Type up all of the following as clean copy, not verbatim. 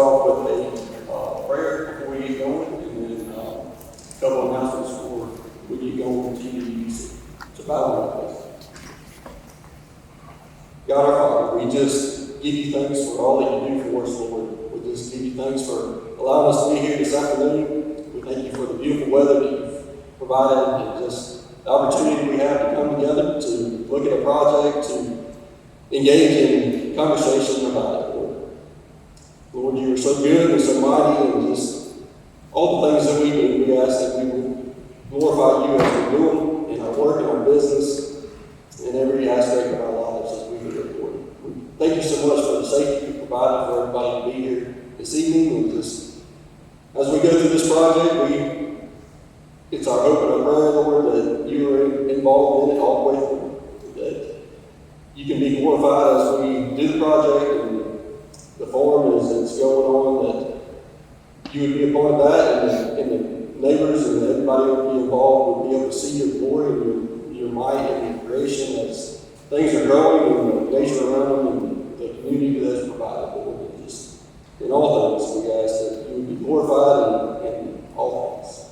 off with a prayer before we get going, and then a couple of announcements before we get going with TVs. So bow with us. God our Father, we just give you thanks for all that you do for us, Lord. We just give you thanks for allowing us to be here this afternoon. We thank you for the beautiful weather that you've provided, and just the opportunity we have to come together to look at a project, to engage in conversation about it, Lord. Lord, you are so good and so mighty, and just all the things that we do, we ask that we will glorify you as we're doing in our work, in our business, in every aspect of our lives as we do it, Lord. We thank you so much for the safety you provided for everybody to be here this evening, and just as we go through this project, it's our hope and our prayer, Lord, that you are involved in it all the way through, that you can be glorified as we do the project and the forum as it's going on, that you would be a part of that, and the neighbors and everybody who would be involved would be able to see your glory and your might and your creation as things are growing and the nature around them and the community that's provided, Lord. And just in all things, we ask that you would be glorified in all things.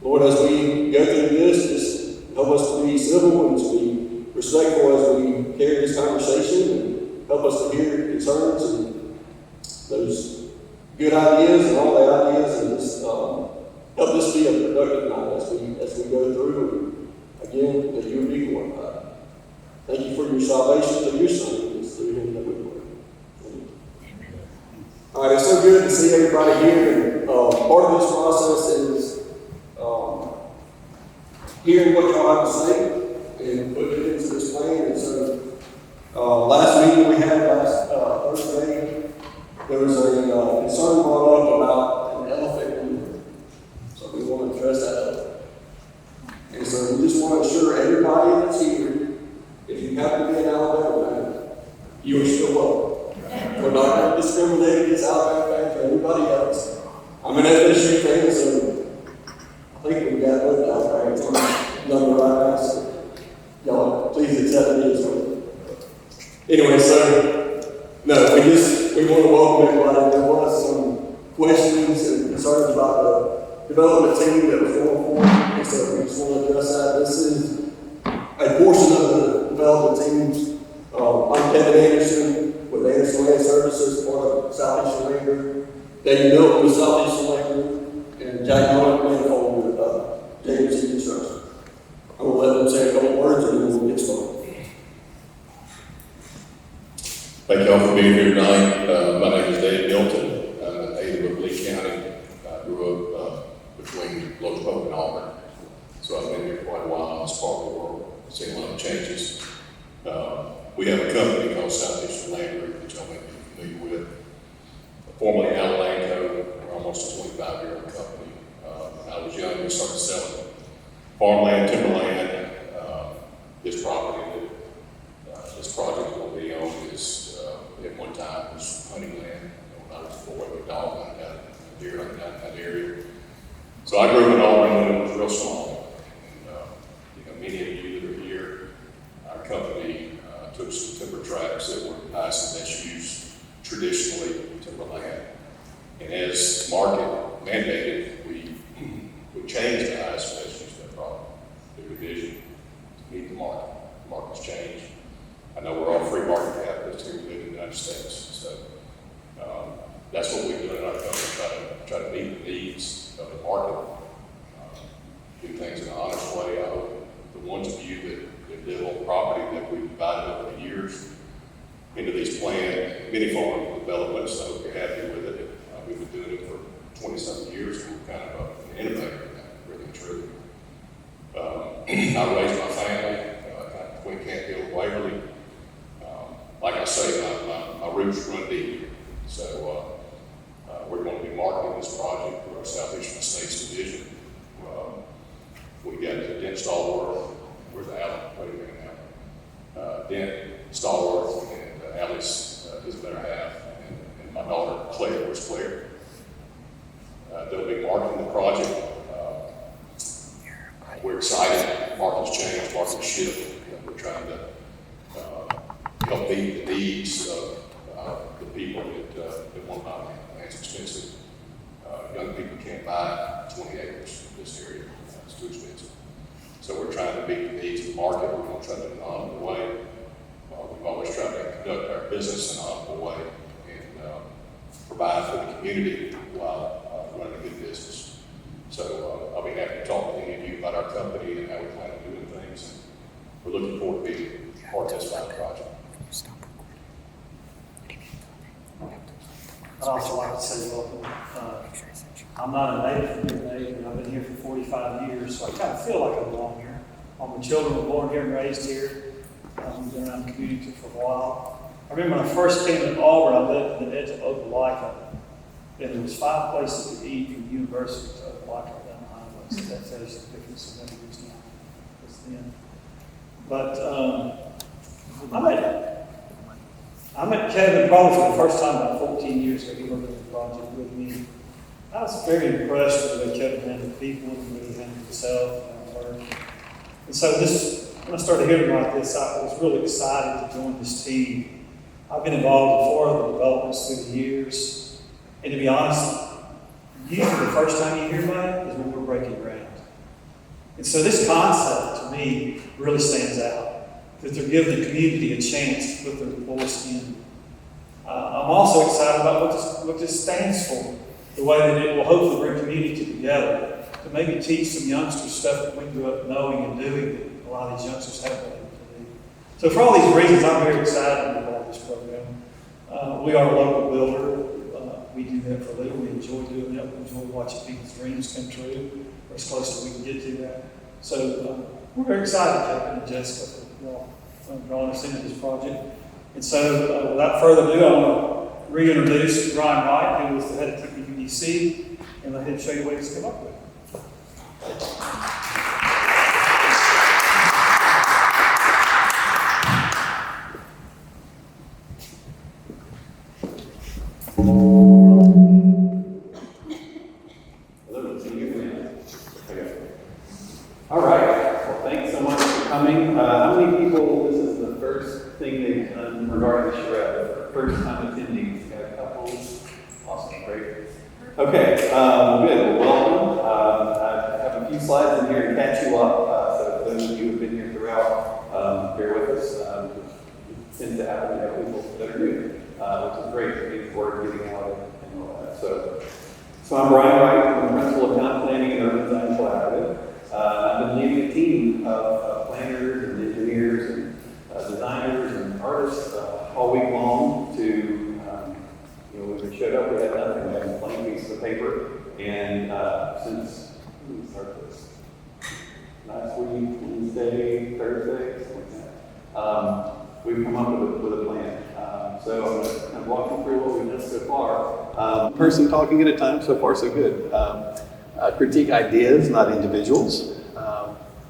Lord, as we go through this, just help us to be civil and to be respectful as we carry this conversation, and help us to hear concerns and those good ideas and all the ideas, and just help this be a productive night as we go through. And again, that you would be glorified. Thank you for your salvation through your Son. It's through him that we pray. All right, it's so good to see everybody here. And part of this process is hearing what y'all have to say and putting it into this plan. And so last meeting we had last Thursday, there was a concern brought up about an elephant in the room. So we want to address that elephant. And so we just want to assure everybody that's here, if you happen to be an Alabama fan, you are still welcome. We're not going to discriminate against Alabama fans or anybody else. I'm an FSU fan, so I think we've got both Alabama fans on the number right now. So y'all, please accept it as well. Anyway, so no, we want to welcome everybody. There was some questions and concerns about the development team that was going forward, and so we just want to address that. This is a portion of the development team. I'm Kevin Anderson with Anderson Land Services, part of Southeastern Land Group. David Milton with Southeastern Land Group, and Jack Miller Manifold with James Construction. I'm going to let them say a couple words and then we'll get started. Thank you all for being here tonight. My name is David Milton. I'm a native of Lee County. I grew up between Lodgepoke and Auburn. So I've been here quite a while in this part of the world. I've seen a lot of changes. We have a company called Southeastern Land Group, which I may be familiar with. Formerly Alalanco, we're almost a 25-year-old company. When I was young, we started selling farmland, timberland. This property that this project will be on is at one time was hunting land. When I was a boy, we dog hunted out, deer hunted out in that area. So I grew up in Auburn when it was real small. And many of you that are here, our company took some timber tracts that were nice and best used traditionally timberland. And as market mandated, we changed the highest best use of that property, the revision to meet the market. The market's changed. I know we're all free market capitalists here in the United States, so that's what we do in our company, try to meet the needs of the market, do things in an honest way. I hope the ones of you that live on property that we've divided over the years into these planned mini-farm developments, I hope you're happy with it. We've been doing it for 20-something years, and we're kind of an innovator in that, really and truly. I raised my family, kind of Queen Campbell, Waverly. Like I say, my roots run deep. So we're going to be marketing this project through our Southeastern States Division. We got Dent Stallworth. Where's Alan? Wait a minute now. Dent Stallworth and Alice, his better half, and my daughter Claire. Where's Claire? They'll be marketing the project. We're excited. Markets change, markets shift. We're trying to help meet the needs of the people that want to buy can't buy 20 acres in this area. It's too expensive. So we're trying to meet the needs of the market. We're going to try to do it in an honorable way. We've always tried to conduct our business in an honorable way and provide for the community while running a good business. So I'll be happy to talk to any of you about our company and how we plan on doing things. And we're looking forward to being part of this fine project. I'd also like to say welcome. I'm not a native from here, and I've been here for 45 years, so I kind of feel like I belong here. All my children were born here and raised here. I've been around the community for a while. I remember when I first came to Auburn, I lived at the edge of Opelika, and there was 5 places to eat from the university to Opelika down the highway. So that tells you the difference in many years now. Then. But I met Kevin probably for the first time about 14 years ago. He worked on the project with me. I was very impressed with the way Kevin handled people and the way he handled himself and our work. And so when I started hearing about this, I was really excited to join this team. I've been involved in 4 of the developments through the years. And to be honest, usually the first time you hear about it is when we're breaking ground. And so this concept, to me, really stands out. That they're giving the community a chance to put their voice in. I'm also excited about what this stands for. The way that it will hopefully bring community together. To maybe teach some youngsters stuff that we grew up knowing and doing that a lot of these youngsters haven't been able to do. So for all these reasons, I'm very excited about this program. We are a local builder. We do that for a living. We enjoy doing that. We enjoy watching people's dreams come true, or as close as we can get to that. So we're very excited, Kevin and Jessica, for drawing us into this project. And so without further ado, I want to reintroduce Ryan Wright, who was the head of TPUDC, and let him show you what he's come up with. All right. Well, thanks so much for coming. How many people, this is the first thing they've done regarding the Charrette? First time attendees? Got a couple? Awesome. Great. Okay. Good. Well, welcome. I have a few slides in here to catch you up. So those of you who have been here throughout, bear with us. It tends to happen to have people that are new, which is great. Looking forward to getting out and all that. So I'm Brian Wright. I'm the principal of Town Planning and Urban Design Collaborative. I've been leading a team of planners and engineers and designers and artists all week long to, when we showed up, we had nothing. We had a blank piece of paper. And since, let me start this, last week, Wednesday, Thursday, something like that, we've come up with a plan. So I'm going to kind of walk you through what we've done so far. Person talking at a time, so far so good. Critique ideas, not individuals.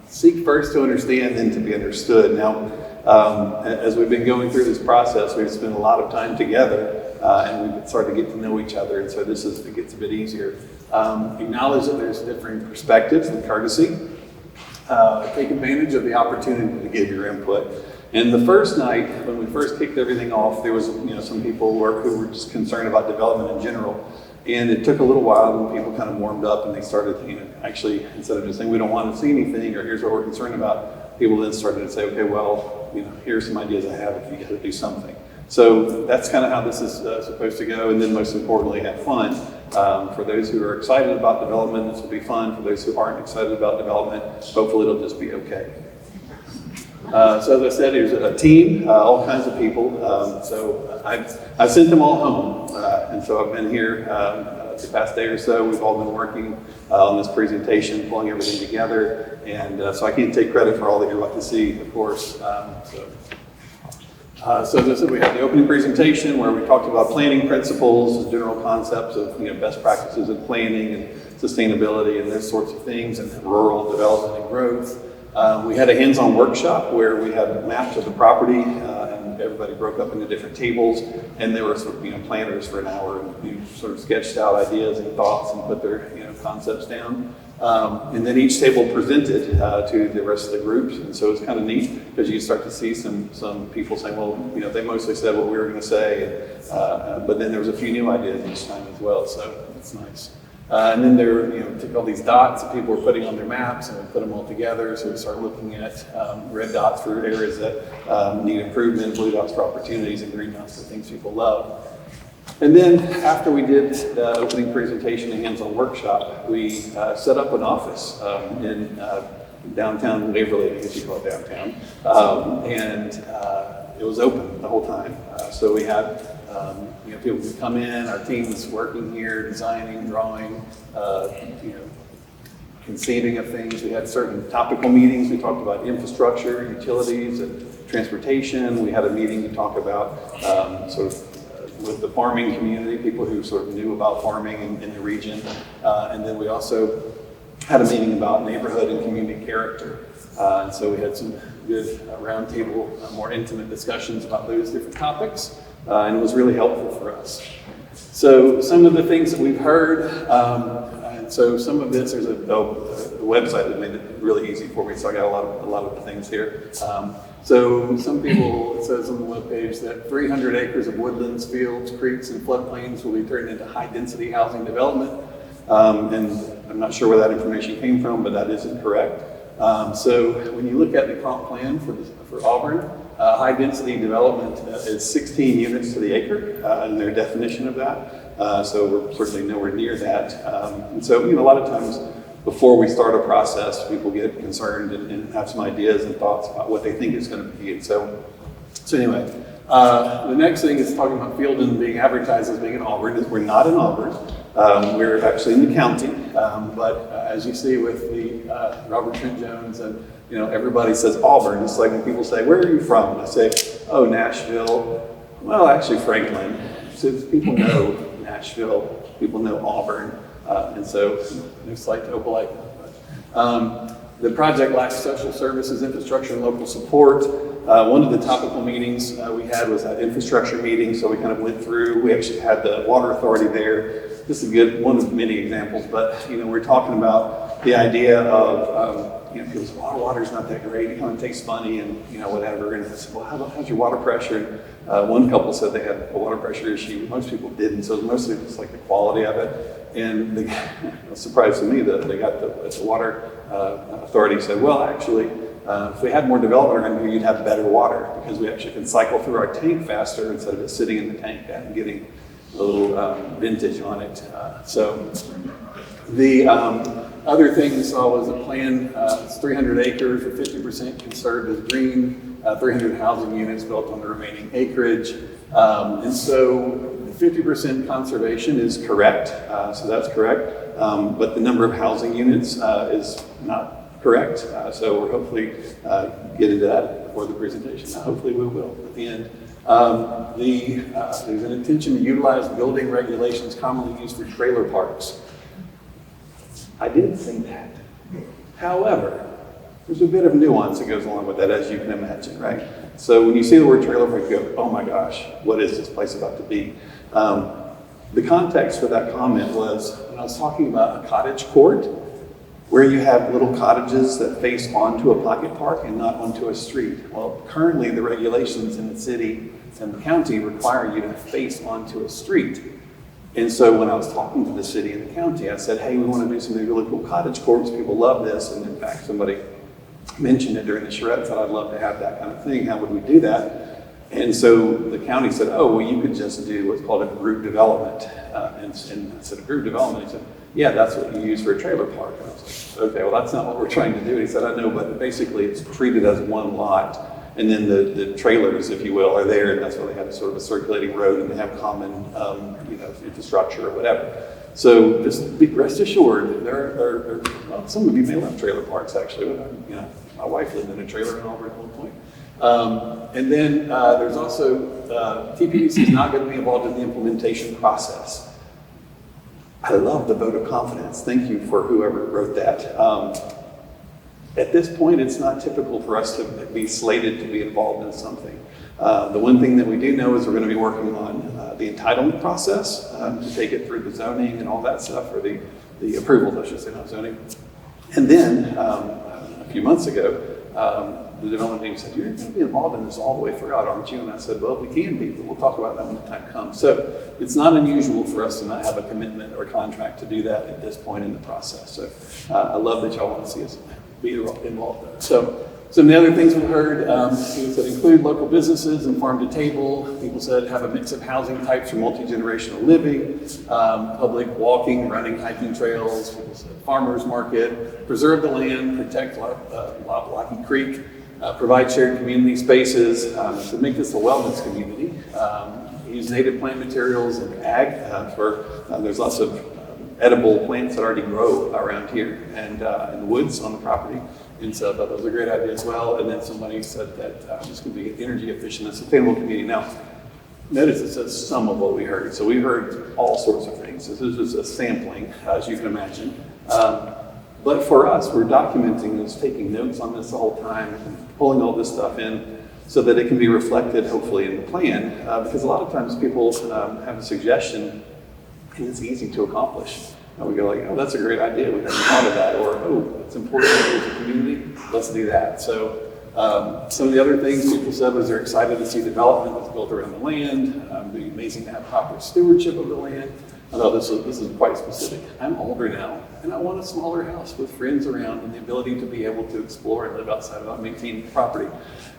Seek first to understand, then to be understood. Now, as we've been going through this process, we've spent a lot of time together, and we've started to get to know each other, and so it gets a bit easier. Acknowledge that there's differing perspectives and courtesy. Take advantage of the opportunity to give your input. And the first night, when we first kicked everything off, there was some people who were just concerned about development in general. And it took a little while when people kind of warmed up and they started, actually, instead of just saying we don't want to see anything or here's what we're concerned about, people then started to say, okay, well, here's some ideas I have if you got to do something. So that's kind of how this is supposed to go. And then most importantly, have fun. For those who are excited about development, this will be fun. For those who aren't excited about development, hopefully it'll just be okay. So as I said, there's a team, all kinds of people. So I've sent them all home. And so I've been here the past day or so. We've all been working on this presentation, pulling everything together. And so I can't take credit for all that you're about to see, of course. So as I said, we had the opening presentation where we talked about planning principles, general concepts of best practices in planning and sustainability and those sorts of things, and rural development and growth. We had a hands-on workshop where we had maps of the property, and everybody broke up into different tables, and there were planners for an hour, and sort of sketched out ideas and thoughts and put their concepts down. And then each table presented to the rest of the groups, and so it's kind of neat because you start to see some people saying, well, they mostly said what we were going to say, but then there was a few new ideas each time as well, so it's nice. And then there, took all these dots that people were putting on their maps and we put them all together. So we started looking at red dots for areas that need improvement, blue dots for opportunities, and green dots for things people love. And then after we did the opening presentation and hands-on workshop, we set up an office in downtown Waverly, I guess you call it downtown. And it was open the whole time. So we had people would come in, our team was working here, designing, drawing, conceiving of things. We had certain topical meetings. We talked about infrastructure, utilities, and transportation. We had a meeting to talk about with the farming community, people who sort of knew about farming in the region. And then we also had a meeting about neighborhood and community character. And so we had some good roundtable, more intimate discussions about those different topics. And it was really helpful for us. So some of the things that we've heard, and so some of this, there's a website that made it really easy for me, so I got a lot of the things here. So some people, it says on the webpage that 300 acres of woodlands, fields, creeks, and floodplains will be turned into high-density housing development. And I'm not sure where that information came from, but that isn't correct. So when you look at the comp plan for Auburn, high-density development is 16 units to the acre, and their definition of that. So we're certainly nowhere near that. And so, a lot of times before we start a process, people get concerned and have some ideas and thoughts about what they think it's going to be. And so anyway, the next thing is talking about Fielden being advertised as being in Auburn. We're not in Auburn. We're actually in the county. But as you see with the Robert Trent Jones and everybody says Auburn. It's like when people say, "Where are you from?" And I say, "Oh, Nashville." Well, actually, Franklin. So people know Nashville. People know Auburn. And so no slight to Opelika. The project lacks social services, infrastructure, and local support. One of the topical meetings we had was that infrastructure meeting. So we kind of went through. We actually had the water authority there. This is a good one of many examples. But we're talking about the idea of people say, water's not that great, it takes money and whatever. And I said, well, how's your water pressure? And one couple said they had a water pressure issue. Most people didn't, so mostly just like the quality of it. And it was surprised to me that they got the water authority said, well, actually, if we had more development around here, you'd have better water because we actually can cycle through our tank faster instead of it sitting in the tank and getting a little vintage on it. So the other thing we saw was a plan, it's 300 acres or 50% conserved as green, 300 housing units built on the remaining acreage. And so the 50% conservation is correct, so that's correct. But the number of housing units is not correct. So we're hopefully get into that before the presentation. Hopefully we will at the end. There's an intention to utilize building regulations commonly used for trailer parks. I didn't say that. However, there's a bit of nuance that goes along with that, as you can imagine, right? So when you see the word trailer park, you go, oh my gosh, what is this place about to be? The context for that comment was when I was talking about a cottage court, where you have little cottages that face onto a pocket park and not onto a street. Well, currently the regulations in the city and the county require you to face onto a street. And so when I was talking to the city and the county, I said, hey, we want to do some really cool cottage courts. People love this. And in fact, somebody mentioned it during the Charrette, said, I'd love to have that kind of thing. How would we do that? And so the county said, oh, well, you could just do what's called a group development. And I said, a group development? He said, yeah, that's what you use for a trailer park. And I was like, okay, well, that's not what we're trying to do. And he said, I know, but basically it's treated as one lot. And then the trailers, if you will, are there, and that's why they have sort of a circulating road and they have common, infrastructure or whatever. So just rest assured, well, some of you may love trailer parks actually. My wife lived in a trailer in Auburn at one point. And then there's also, TPDC is not going to be involved in the implementation process. I love the vote of confidence. Thank you for whoever wrote that. At this point, it's not typical for us to be slated to be involved in something. The one thing that we do know is we're going to be working on the entitlement process to take it through the zoning and all that stuff, or the approvals, I should say, not zoning. And then a few months ago, the development team said, "You're going to be involved in this all the way throughout, aren't you?" And I said, "Well, we can be, but we'll talk about that when the time comes." So it's not unusual for us to not have a commitment or a contract to do that at this point in the process. So I love that y'all want to see us be involved in it. So some of the other things we heard that include local businesses and farm to table. People said have a mix of housing types for multi-generational living, public walking, running, hiking trails. People said farmers market, preserve the land, protect Lockheed Creek, provide shared community spaces to make this a wellness community. Use native plant materials and ag there's lots of edible plants that already grow around here and in the woods on the property. And so I thought that was a great idea as well. And then somebody said that this could be energy efficient and sustainable community. Now, notice it says some of what we heard. So we heard all sorts of things. This is a sampling, as you can imagine. But for us, we're documenting this, taking notes on this the whole time, and pulling all this stuff in so that it can be reflected, hopefully, in the plan. Because a lot of times people have a suggestion, and it's easy to accomplish. And we go like, "Oh, that's a great idea. We haven't thought of that." Or, "Oh, it's important as a community. Let's do that." So some of the other things people said was they're excited to see development that's built around the land. It'd be amazing to have proper stewardship of the land. I know this is quite specific. I'm older now, and I want a smaller house with friends around and the ability to be able to explore and live outside without maintaining property.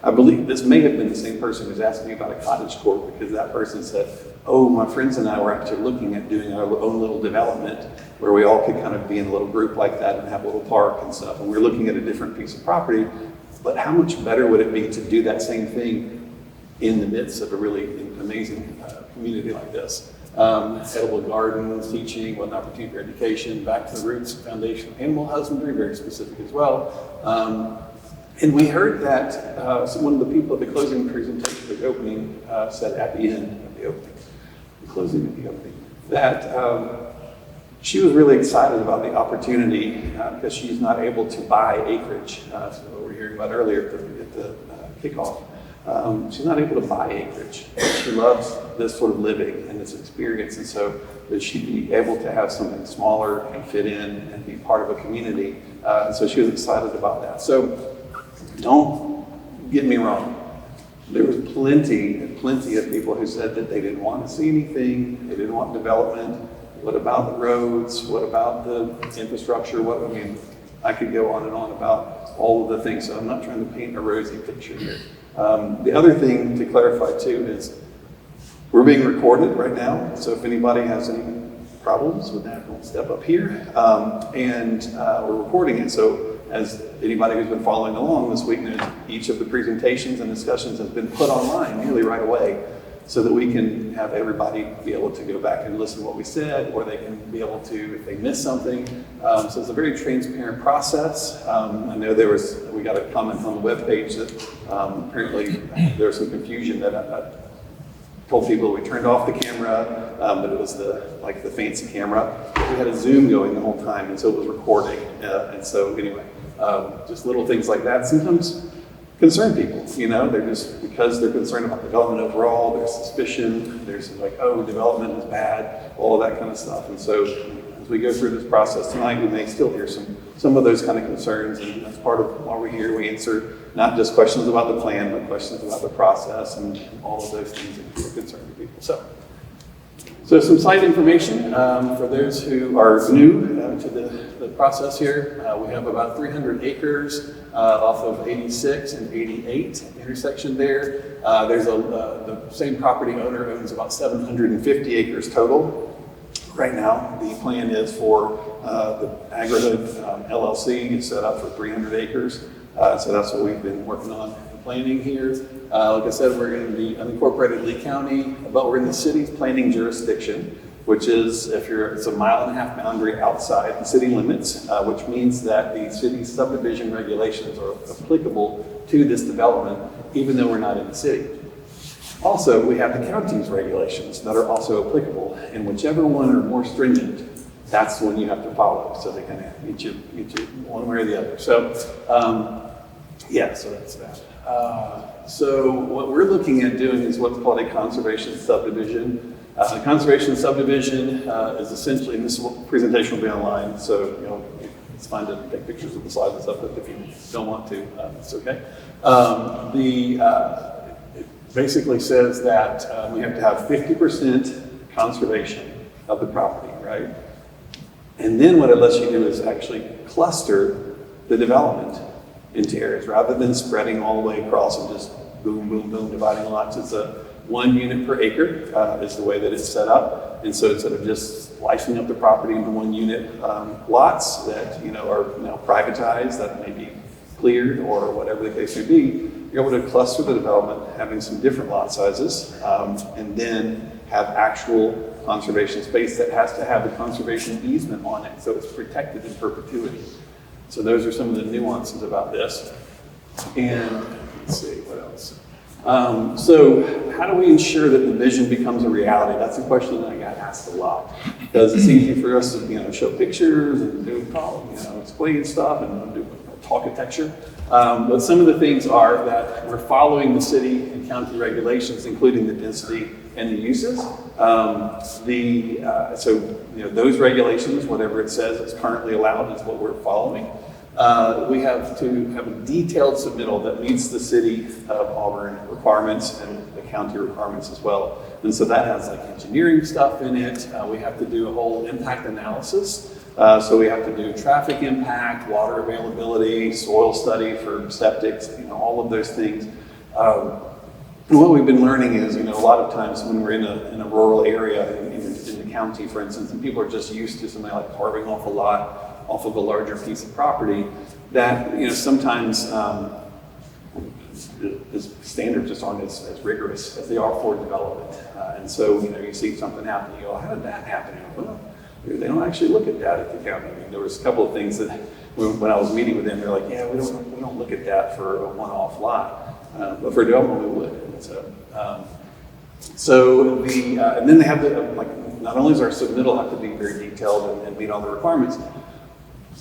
I believe this may have been the same person who's asking me about a cottage court, because that person said, "Oh, my friends and I were actually looking at doing our own little development where we all could kind of be in a little group like that and have a little park and stuff. And we're looking at a different piece of property, but how much better would it be to do that same thing in the midst of a really amazing community like this?" Edible gardens, teaching, what an opportunity for education, back to the roots, foundation, animal husbandry, very specific as well. And we heard that one of the people at the closing presentation, the opening, said at the end of the opening, that she was really excited about the opportunity because she's not able to buy acreage. So what we were hearing about earlier at the kickoff. She's not able to buy acreage. She loves this sort of living and this experience, and so that she'd be able to have something smaller and fit in and be part of a community. So she was excited about that. So don't get me wrong. There was plenty of people who said that they didn't want to see anything, they didn't want development. What about the roads? What about the infrastructure? I could go on and on about all of the things, so I'm not trying to paint a rosy picture here. The other thing to clarify too is we're being recorded right now, so if anybody has any problems with that, don't step up here. And we're recording it, so as anybody who's been following along this week knows, each of the presentations and discussions has been put online nearly right away, so that we can have everybody be able to go back and listen to what we said, or they can be able to, if they miss something. So it's a very transparent process. I know we got a comment on the webpage that apparently there was some confusion that I told people we turned off the camera, but it was the fancy camera. We had a Zoom going the whole time, and so it was recording. And so anyway, just little things like that sometimes concern people, they're just, because they're concerned about development overall, there's suspicion, there's like, oh, development is bad, all of that kind of stuff. And so as we go through this process tonight, we may still hear some of those kind of concerns, and that's part of why we're here. We answer not just questions about the plan, but questions about the process and all of those things that are concerning to people. So some site information for those who are new to the process here. We have about 300 acres off of 86 and 88 intersection there. There's the same property owner owns about 750 acres total. Right now, the plan is for the Agrihood LLC is set up for 300 acres. So that's what we've been working on and planning here. Like I said, we're going to be unincorporated Lee County, but we're in the city's planning jurisdiction, which is it's a 1.5 mile boundary outside the city limits, which means that the city's subdivision regulations are applicable to this development, even though we're not in the city. Also, we have the county's regulations that are also applicable, and whichever one are more stringent, that's the one you have to follow. So they kind of get you one way or the other. So, so that's that. So what we're looking at doing is what's called a conservation subdivision. The conservation subdivision is essentially, and this presentation will be online, so it's fine to take pictures of the slides and stuff, but if you don't want to, it's okay. It basically says that we have to have 50% conservation of the property, right? And then what it lets you do is actually cluster the development into areas rather than spreading all the way across and just boom, boom, boom, dividing lots. It's a 1 unit per acre is the way that it's set up. And so instead of just slicing up the property into 1 unit lots that are now privatized, that may be cleared or whatever the case may be, you're able to cluster the development, having some different lot sizes, and then have actual conservation space that has to have the conservation easement on it, so it's protected in perpetuity. So those are some of the nuances about this. And let's see, what else? So how do we ensure that the vision becomes a reality? That's a question that I got asked a lot. Because it's easy for us to show pictures and do explain stuff and do talkitecture. But some of the things are that we're following the city and county regulations, including the density and the uses. Those regulations, whatever it says is currently allowed, is what we're following. We have to have a detailed submittal that meets the city of Auburn requirements and the county requirements as well. And so that has like engineering stuff in it. We have to do a whole impact analysis. So we have to do traffic impact, water availability, soil study for septics, all of those things. And what we've been learning is, a lot of times when we're in a rural area in the county, for instance, and people are just used to something like carving off a lot off of a larger piece of property, that sometimes the standards just aren't as rigorous as they are for development. And so you see something happen, you go, how did that happen? Well, they don't actually look at that at the county. There was a couple of things that when I was meeting with them, they're like, yeah, we don't look at that for a one-off lot, but for development we would. And then they have not only does our submittal have to be very detailed and meet all the requirements,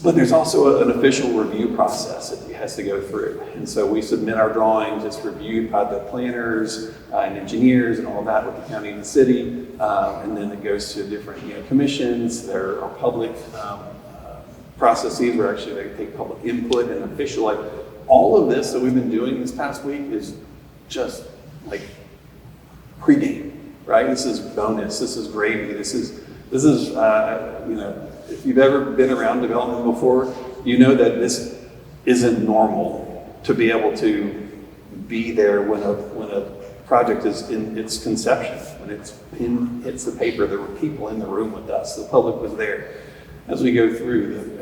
but there's also an official review process that it has to go through. And so we submit our drawings, it's reviewed by the planners and engineers and all that with the county and the city. And then it goes to different commissions. There are public processes where actually they take public input and official, all of this that we've been doing this past week is just pregame, right? This is bonus, this is gravy, this is if you've ever been around development before, you know that this isn't normal to be able to be there when a project is in its conception, when it hits the paper. There were people in the room with us, the public was there. As we go through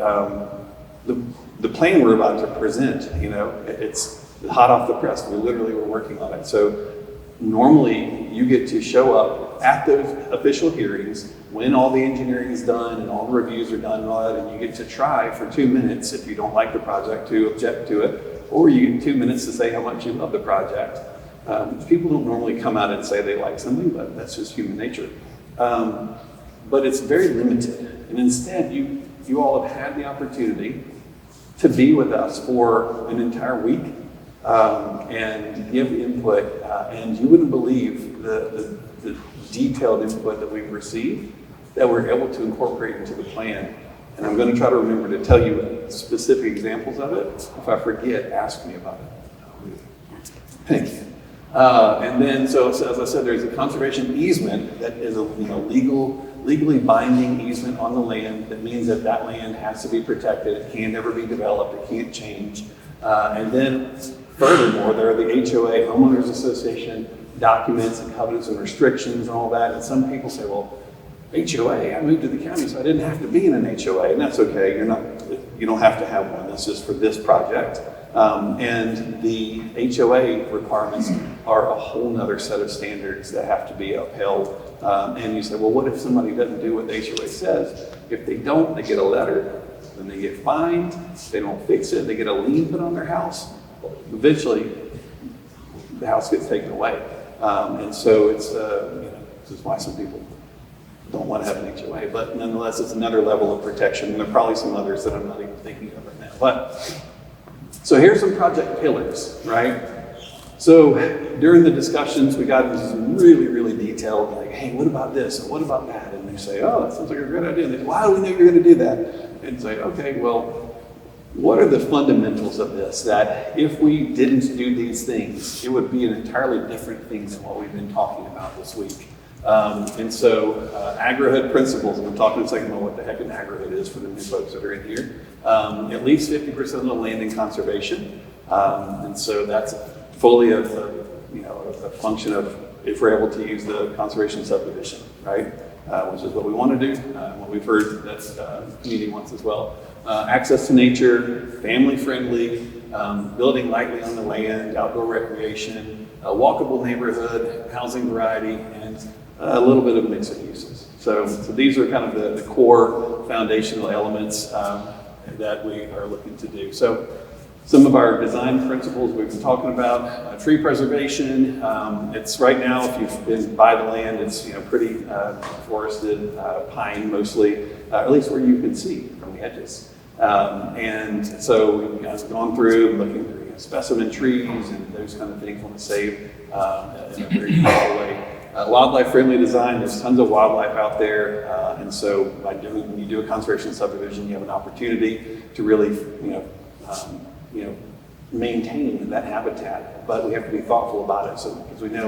the plan we're about to present, it's hot off the press. We literally were working on it. So normally you get to show up at those official hearings when all the engineering is done and all the reviews are done and all that, and you get to try for 2 minutes, if you don't like the project, to object to it, or you get 2 minutes to say how much you love the project. People don't normally come out and say they like something, but that's just human nature. But it's very limited, and instead you all have had the opportunity to be with us for an entire week and give input, and you wouldn't believe the detailed input that we've received that we're able to incorporate into the plan. And I'm going to try to remember to tell you specific examples of it. If I forget, ask me about it. Thank you. And then, so as I said, there's a conservation easement that is a legally binding easement on the land. That means that land has to be protected. It can never be developed. It can't change. And then, furthermore, there are the HOA, Homeowners Association, documents and covenants and restrictions and all that. And some people say, well, HOA, I moved to the county, so I didn't have to be in an HOA. And that's okay. You don't have to have one. That's just for this project. And the HOA requirements are a whole nother set of standards that have to be upheld. And you say, well, what if somebody doesn't do what the HOA says? If they don't, they get a letter, then they get fined. If they don't fix it, they get a lien put on their house. Eventually, the house gets taken away. And so it's, this is why some people don't want to have an HOA, but nonetheless, it's another level of protection. And there are probably some others that I'm not even thinking of right now. But so here's some project pillars, right? So during the discussions, we got into some really, really detailed, hey, what about this? And what about that? And they say, oh, that sounds like a great idea. And they say, why do we know you're going to do that? And say, okay, well, what are the fundamentals of this? That if we didn't do these things, it would be an entirely different thing than what we've been talking about this week. And so agrihood principles, and we'll talk in a second about what the heck an agrihood is for the new folks that are in here. At least 50% of the land in conservation. And so that's fully a function of if we're able to use the conservation subdivision, right? Which is what we want to do, what we've heard that the community wants as well. Access to nature, family friendly, building lightly on the land, outdoor recreation, a walkable neighborhood, housing variety, and a little bit of mix of uses. So these are kind of the core foundational elements that we are looking to do. So some of our design principles we've been talking about, tree preservation. It's right now, if you've been by the land, it's pretty forested, pine mostly, at least where you can see from the edges. And so we've gone through looking through specimen trees and those kind of things, want to save in a very thoughtful way. Wildlife-friendly design, there's tons of wildlife out there, and so when you do a conservation subdivision, you have an opportunity to really, maintain that habitat, but we have to be thoughtful about it. So, because we know,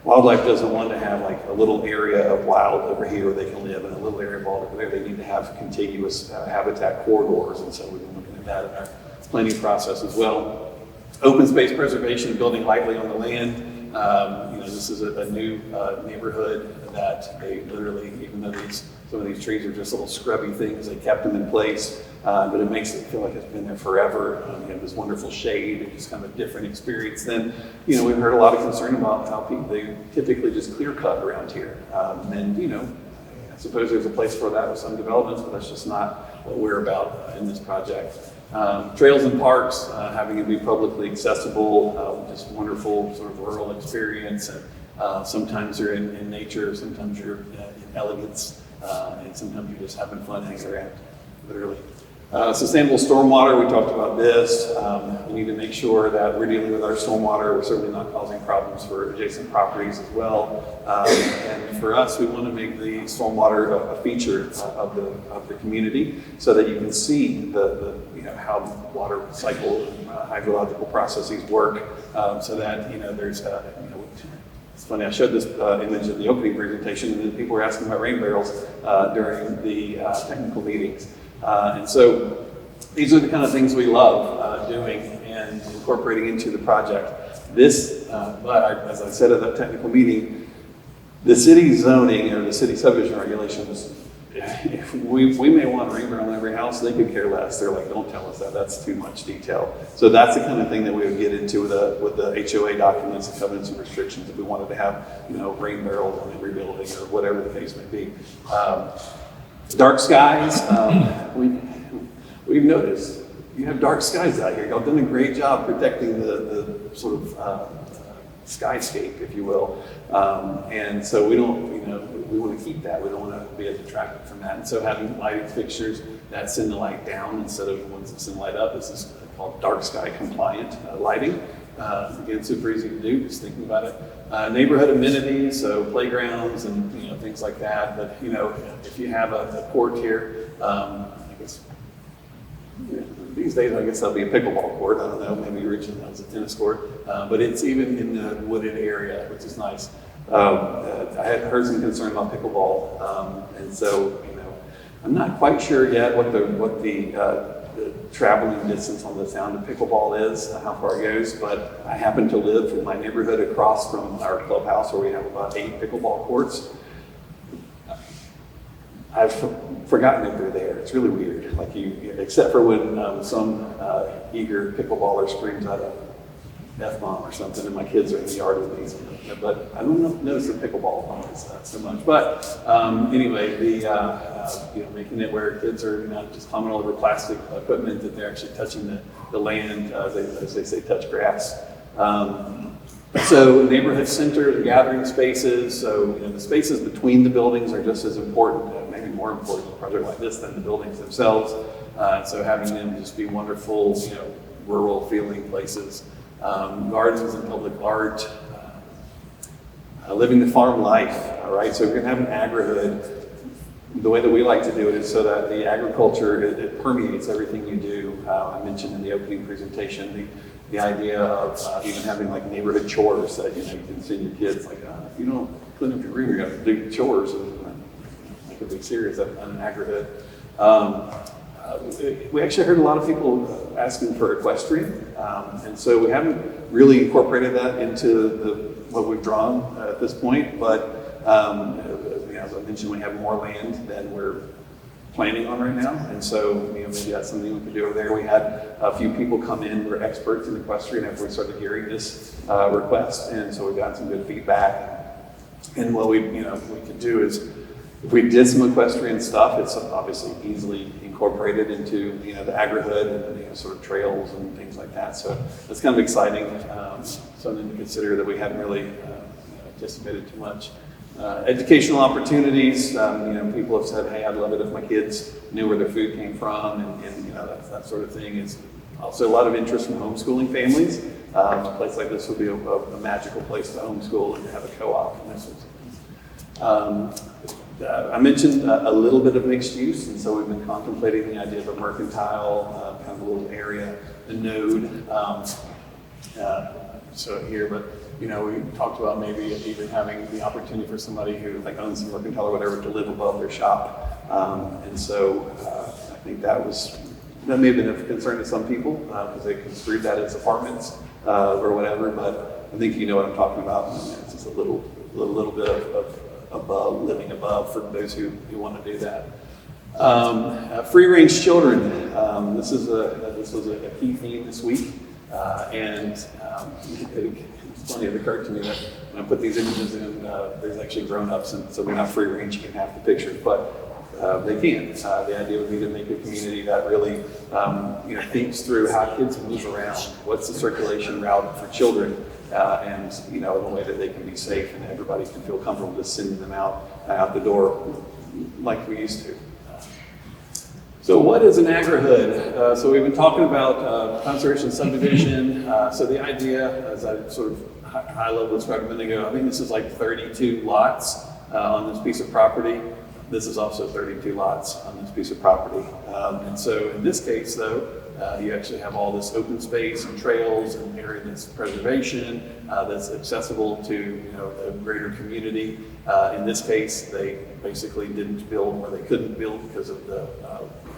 wildlife doesn't want to have a little area of wild over here where they can live, and a little area of wild over there. They need to have contiguous habitat corridors, and so we've been looking at that in our planning process as well. Open space preservation, building lightly on the land. This is a new neighborhood that they literally, even though some of these trees are just little scrubby things, they kept them in place, but it makes it feel like it's been there forever. You have this wonderful shade, it's just kind of a different experience. Then, we've heard a lot of concern about how people, they typically just clear cut around here. I suppose there's a place for that with some developments, but that's just not what we're about in this project. Trails and parks, having it be publicly accessible, just wonderful sort of rural experience. And sometimes you're in nature, sometimes you're in elegance, and sometimes you're just having fun hanging around, literally. Sustainable stormwater, we talked about this. We need to make sure that we're dealing with our stormwater. We're certainly not causing problems for adjacent properties as well. And for us, we want to make the stormwater a feature of the community so that you can see how water cycle hydrological processes work, so that there's it's funny, I showed this image at the opening presentation, and then people were asking about rain barrels during the technical meetings. And so these are the kind of things we love doing and incorporating into the project. But as I said at that technical meeting, the city zoning or the city subdivision regulations, if we may want a rain barrel in every house, they could care less. They're like, don't tell us that, that's too much detail. So that's the kind of thing that we would get into with the HOA documents, the covenants and restrictions, if we wanted to have, rain barrels in every building or whatever the case may be. Dark skies, we've noticed you have dark skies out here. Y'all done a great job protecting the sort of skyscape, if you will. And so we don't, we want to keep that. We don't want to be detracted from that. And so having lighting fixtures that send the light down instead of ones that send light up, this is called dark sky compliant lighting. Again, super easy to do, just thinking about it. Neighborhood amenities, so playgrounds and things like that. But if you have a court here, I guess these days I guess that'll be a pickleball court. I don't know, maybe originally that was a tennis court, but it's even in the wooded area, which is nice. I had heard some concern about pickleball, and so I'm not quite sure yet what the traveling distance on the sound of pickleball is, how far it goes, but I happen to live in my neighborhood across from our clubhouse where we have about 8 pickleball courts. I've forgotten if they're there. It's really weird, except for when some eager pickleballer screams out a F-bomb or something, and my kids are in the yard with these. But I don't notice the pickleball so much. But anyway, making it where kids are not just climbing all over plastic equipment, that they're actually touching the land, as they say, touch grass. So neighborhood center, the gathering spaces, so the spaces between the buildings are just as important, maybe more important in a project like this than the buildings themselves. So having them just be wonderful, rural feeling places. Gardens and public art, living the farm life, all right? So we're gonna have an agrihood. the way that we like to do it is so that the agriculture, it permeates everything you do. I mentioned in the opening presentation the idea of even having like neighborhood chores that you can send your kids like, if you don't clean up your room, you're gonna do chores. It could be serious on an agrihood. We actually heard a lot of people asking for equestrian, and so we haven't really incorporated that into what we've drawn at this point, but as I mentioned, we have more land than we're planning on right now, and so maybe that's something we could do over there. We had a few people come in who are experts in equestrian after we started hearing this request, and so we got some good feedback. And what we could do is, if we did some equestrian stuff, it's obviously easily incorporated into the agrihood and sort of trails and things like that. So it's kind of exciting, something to consider that we hadn't really anticipated too much. Educational opportunities, people have said, hey, I'd love it if my kids knew where their food came from, and that sort of thing. It's also a lot of interest from homeschooling families. A place like this would be a magical place to homeschool and to have a co-op and this sort of thing. I mentioned a little bit of mixed use, and so we've been contemplating the idea of a mercantile, kind of a little area, a node. So here, but we talked about maybe even having the opportunity for somebody who owns a mercantile or whatever to live above their shop. And so I think that may have been of concern to some people because they construed that as apartments or whatever. But I think you know what I'm talking about. It's just a little bit of above, living above for those who want to do that. Free range children. This was a key theme this week, and it's funny, it occurred to me that when I put these images in, there's actually grown-ups, and so they're not free range in half the pictures, but they can. The idea would be to make a community that really thinks through how kids move around, what's the circulation route for children, and in a way that they can be safe and everybody can feel comfortable just sending them out the door like we used to. So what is an agrihood? So we've been talking about conservation subdivision. So the idea, as I sort of high level described a minute ago, I think this is like 32 lots on this piece of property. This is also 32 lots on this piece of property. And so in this case, though, you actually have all this open space and trails and area that's preservation, that's accessible to the greater community. In this case, they basically didn't build where they couldn't build because of the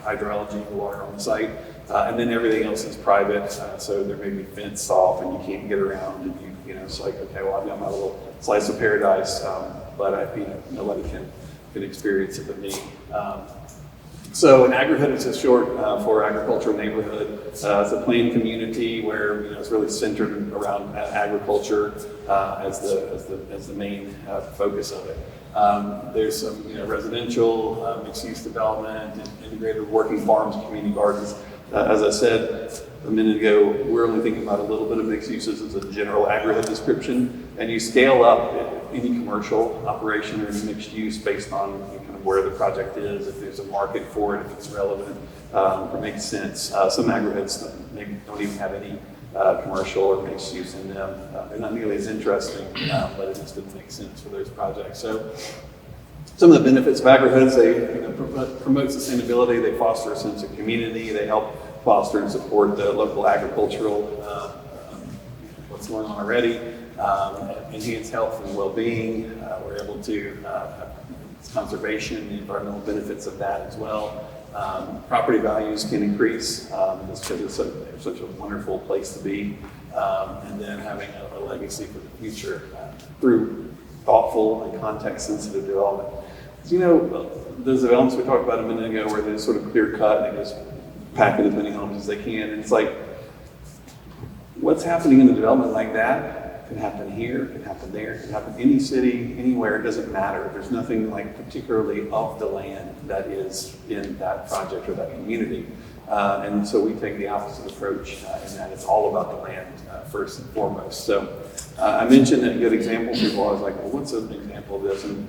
hydrology, the water on the site, and then everything else is private. So there may be fenced off and you can't get around, and it's like, okay, well, I've got my little slice of paradise, but nobody can experience it but me. So an agrihood is just short for agricultural neighborhood. It's a planned community where it's really centered around agriculture as the main focus of it. There's some residential mixed-use development, and integrated working farms, community gardens. As I said a minute ago, we're only thinking about a little bit of mixed uses as a general agrihood description, and you scale up any commercial operation or any mixed use based on kind of where the project is, if there's a market for it, if it's relevant, or makes sense. Some agrihoods maybe don't even have any commercial or mixed use in them. They're not nearly as interesting, but it just didn't make sense for those projects. So some of the benefits of agrihoods, they promote sustainability, they foster a sense of community, they help foster and support the local agricultural, what's going on already, enhance health and well-being. We're able to have conservation, the environmental benefits of that as well. Property values can increase just because it's such a wonderful place to be, and then having a legacy for the future through thoughtful and context-sensitive development. Those developments we talked about a minute ago where they're sort of clear-cut and they just pack in as many homes as they can, and it's like, what's happening in a development like that can happen here, can happen there, can happen any city, anywhere, it doesn't matter. There's nothing particularly of the land that is in that project or that community. And so we take the opposite approach in that it's all about the land first and foremost. So I mentioned a good example. People always like, well, what's an example of this? And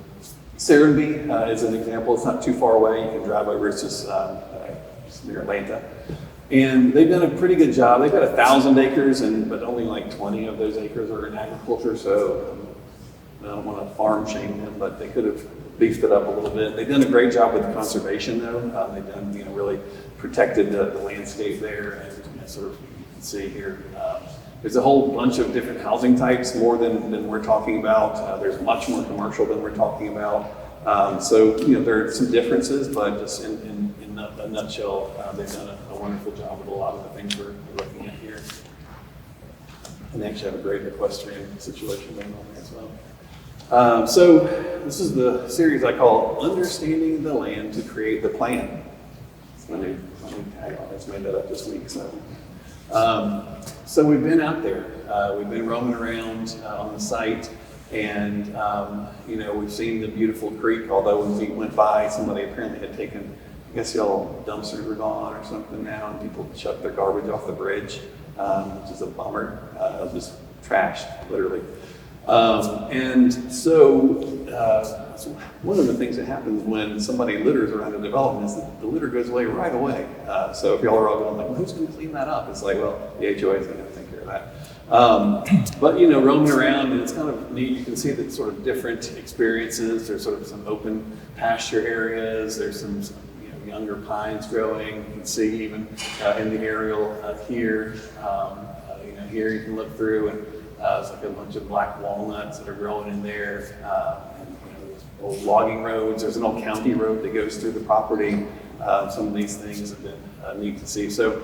Serenby is an example. It's not too far away. You can drive over. It's just near Atlanta. And they've done a pretty good job. They've got 1,000 acres, but only like 20 of those acres are in agriculture. So I don't want to farm shame them, but they could have beefed it up a little bit. They've done a great job with conservation though. They've done, really protected the landscape there, and sort of, you can see here, there's a whole bunch of different housing types, more than we're talking about. There's much more commercial than we're talking about. So, there are some differences, but just in a nutshell, they've done a wonderful job with a lot of the things we're looking at here. And they actually have a great equestrian situation going on there as well. So this is the series I call Understanding the Land to Create the Plan. It's my new tagline. I just made that up this week. So we've been out there. We've been roaming around on the site, and we've seen the beautiful creek. Although when we went by, somebody apparently had taken, I guess all dumpsters were gone or something now, and people chucked their garbage off the bridge, which is a bummer. Just trashed, literally. And so one of the things that happens when somebody litters around a development is that the litter goes away right away. So if y'all are all going like, well, who's going to clean that up? It's like, well, the HOA is going to take care of that. But roaming around, and it's kind of neat. You can see that sort of different experiences. There's sort of some open pasture areas. There's some younger pines growing. You can see even in the aerial here. Here you can look through, and it's like a bunch of black walnuts that are growing in there. There's old logging roads. There's an old county road that goes through the property. Some of these things have been neat to see. So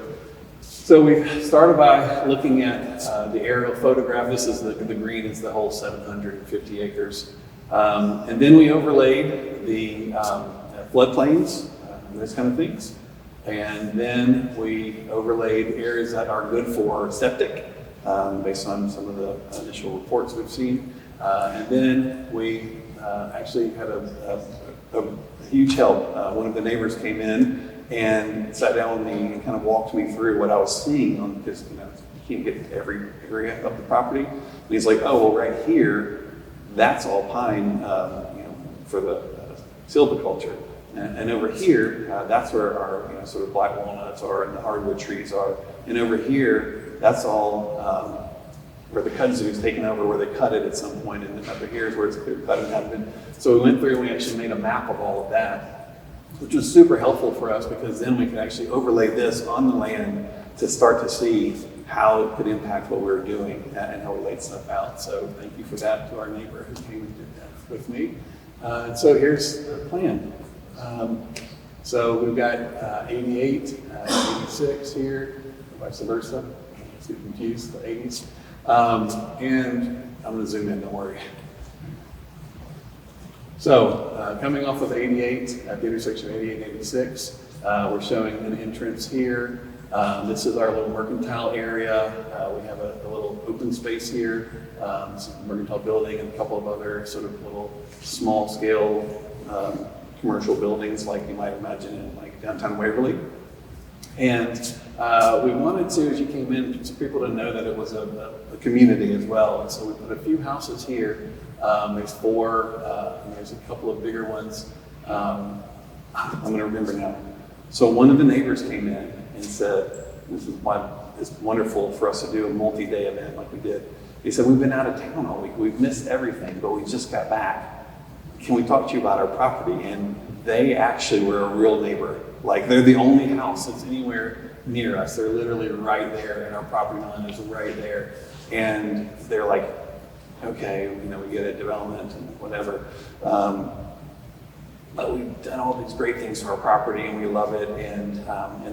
we started by looking at the aerial photograph. This is the green is the whole 750 acres. And then we overlaid the floodplains, those kind of things. And then we overlaid areas that are good for septic, based on some of the initial reports we've seen. And then we actually had a huge help. One of the neighbors came in and sat down with me and kind of walked me through what I was seeing because you can't get to every area of the property. And he's like, oh, well, right here, that's all pine, for the silviculture. And over here, that's where our sort of black walnuts are and the hardwood trees are. And over here, that's all where the kudzu is taken over, where they cut it at some point. And then over here is where it's clear cut and happened. So we went through and we actually made a map of all of that, which was super helpful for us because then we could actually overlay this on the land to start to see how it could impact what we were doing and how we laid stuff out. So thank you for that to our neighbor who came and did that with me. And so here's the plan. So we've got 88, 86 here, vice versa. Let's get confused, the 80s. And I'm going to zoom in, don't worry. So coming off of 88, at the intersection of 88 and 86, we're showing an entrance here. This is our little mercantile area. We have a little open space here, some mercantile building and a couple of other sort of little small scale commercial buildings like you might imagine in like downtown Waverly. And we wanted to, as you came in, for people to know that it was a community as well. And so we put a few houses here. There's 4, and there's a couple of bigger ones. I'm going to remember now. So one of the neighbors came in and said, this is why it's wonderful for us to do a multi-day event like we did. He said, we've been out of town all week. We've missed everything, but we just got back. Can we talk to you about our property? And they actually were a real neighbor. Like they're the only house that's anywhere near us. They're literally right there, and our property line is right there. And they're like, okay, we get a development and whatever. But we've done all these great things for our property, and we love it. And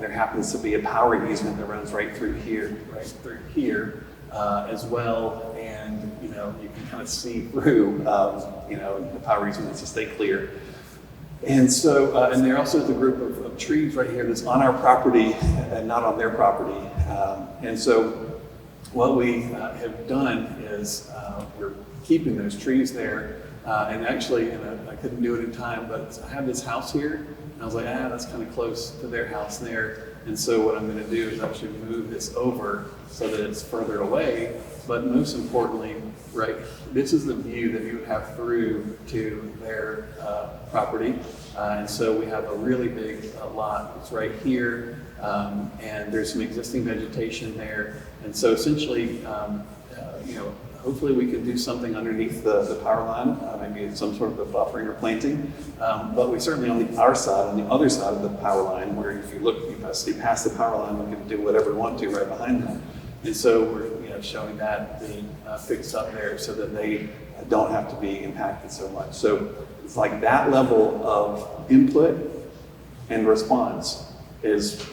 there happens to be a power easement that runs right through here, as well. And you can kind of see through, the power easement to stay clear. And so, and there also is a group of trees right here that's on our property and not on their property. And so, what we have done is we're keeping those trees there. And actually, I couldn't do it in time, but I have this house here, and I was like, that's kind of close to their house there. And so what I'm going to do is actually move this over so that it's further away. But most importantly, right, this is the view that you would have through to their property. And so we have a really big lot. It's right here, and there's some existing vegetation there. And so essentially, hopefully we can do something underneath the power line, maybe some sort of a buffering or planting. But we certainly on the other side of the power line, where if you look, you see past the power line, we can do whatever we want to right behind that. And so we're showing that being fixed up there so that they don't have to be impacted so much. So it's like that level of input and response is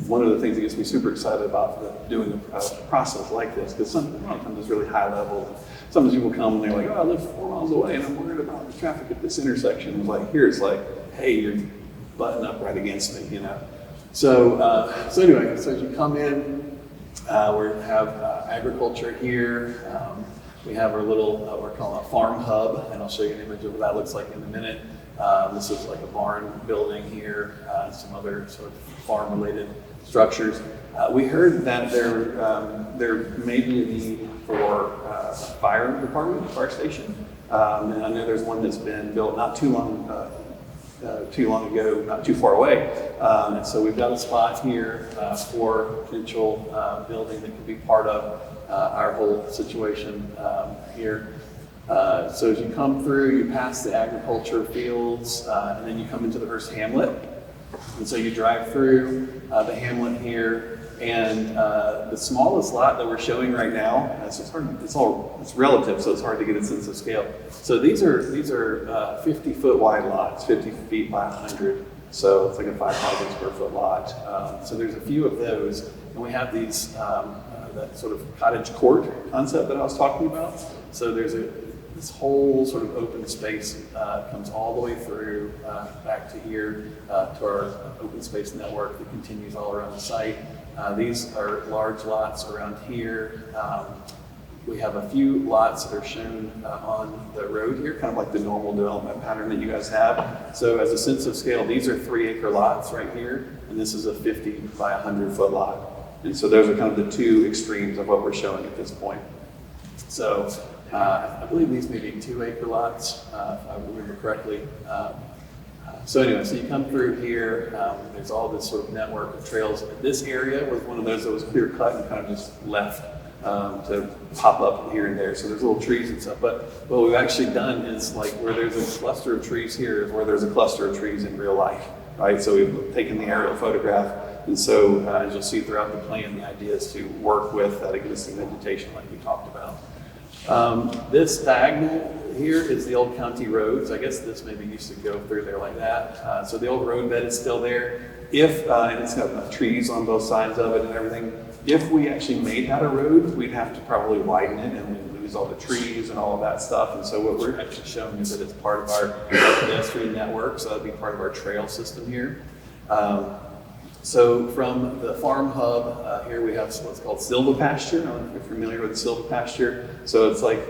one of the things that gets me super excited about doing a process like this, because a lot of times it's really high level. Sometimes people come and they're like, oh, I live 4 miles away and I'm worried about the traffic at this intersection. It's like, here it's like, hey, you're butting up right against me, So anyway, so as you come in, we have agriculture here. We have our little, we're calling a farm hub, and I'll show you an image of what that looks like in a minute. This is like a barn building here, some other sort of farm-related structures. We heard that there may be a need for a fire department, fire station. And I know there's one that's been built not too long ago, not too far away. And so we've got a spot here for potential building that could be part of our whole situation here. So as you come through, you pass the agriculture fields, and then you come into the first hamlet. And so you drive through the hamlet here, and the smallest lot that we're showing right now, it's relative, so it's hard to get a sense of scale. So these are 50-foot wide lots, 50 feet by 100. So it's like a 5,000 square foot lot. So there's a few of those, and we have these that sort of cottage court concept that I was talking about. So there's this whole sort of open space comes all the way through back to here to our open space network that continues all around the site. These are large lots around here. We have a few lots that are shown on the road here, kind of like the normal development pattern that you guys have. So as a sense of scale, these are 3-acre lots right here, and this is a 50 by 100 foot lot. And so those are kind of the two extremes of what we're showing at this point. So I believe these may be 2-acre lots, if I remember correctly. So anyway, so you come through here, there's all this sort of network of trails. This area was one of those that was clear cut and kind of just left to pop up here and there. So there's little trees and stuff. But what we've actually done is like where there's a cluster of trees here is where there's a cluster of trees in real life, right? So we've taken the aerial photograph. And so as you'll see throughout the plan, the idea is to work with that existing vegetation like we talked about. This diagonal here is the old county roads. I guess this maybe used to go through there like that. So the old road bed is still there. And it's got trees on both sides of it and everything. If we actually made that a road, we'd have to probably widen it and we'd lose all the trees and all of that stuff. And so what we're actually showing is that it's part of our pedestrian network. So that'd be part of our trail system here. So from the farm hub, here we have what's called silvopasture. I don't know if you're familiar with silvopasture. So it's like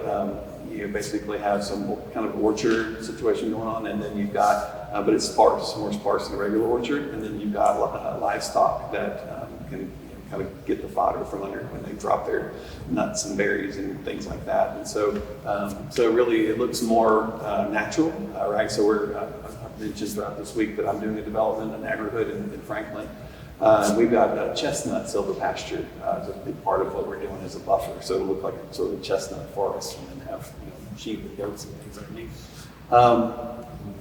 you basically have some kind of orchard situation going on, and then you've got, but it's sparse, more sparse than a regular orchard, and then you've got livestock that can kind of get the fodder from under when they drop their nuts and berries and things like that. And so, so really it looks more natural, right? So I've mentioned throughout this week that I'm doing a development in Agri-Hood in Franklin. We've got chestnut silvopasture as a big part of what we're doing as a buffer. So it'll look like a sort of chestnut forest and then have sheep and goats and things underneath.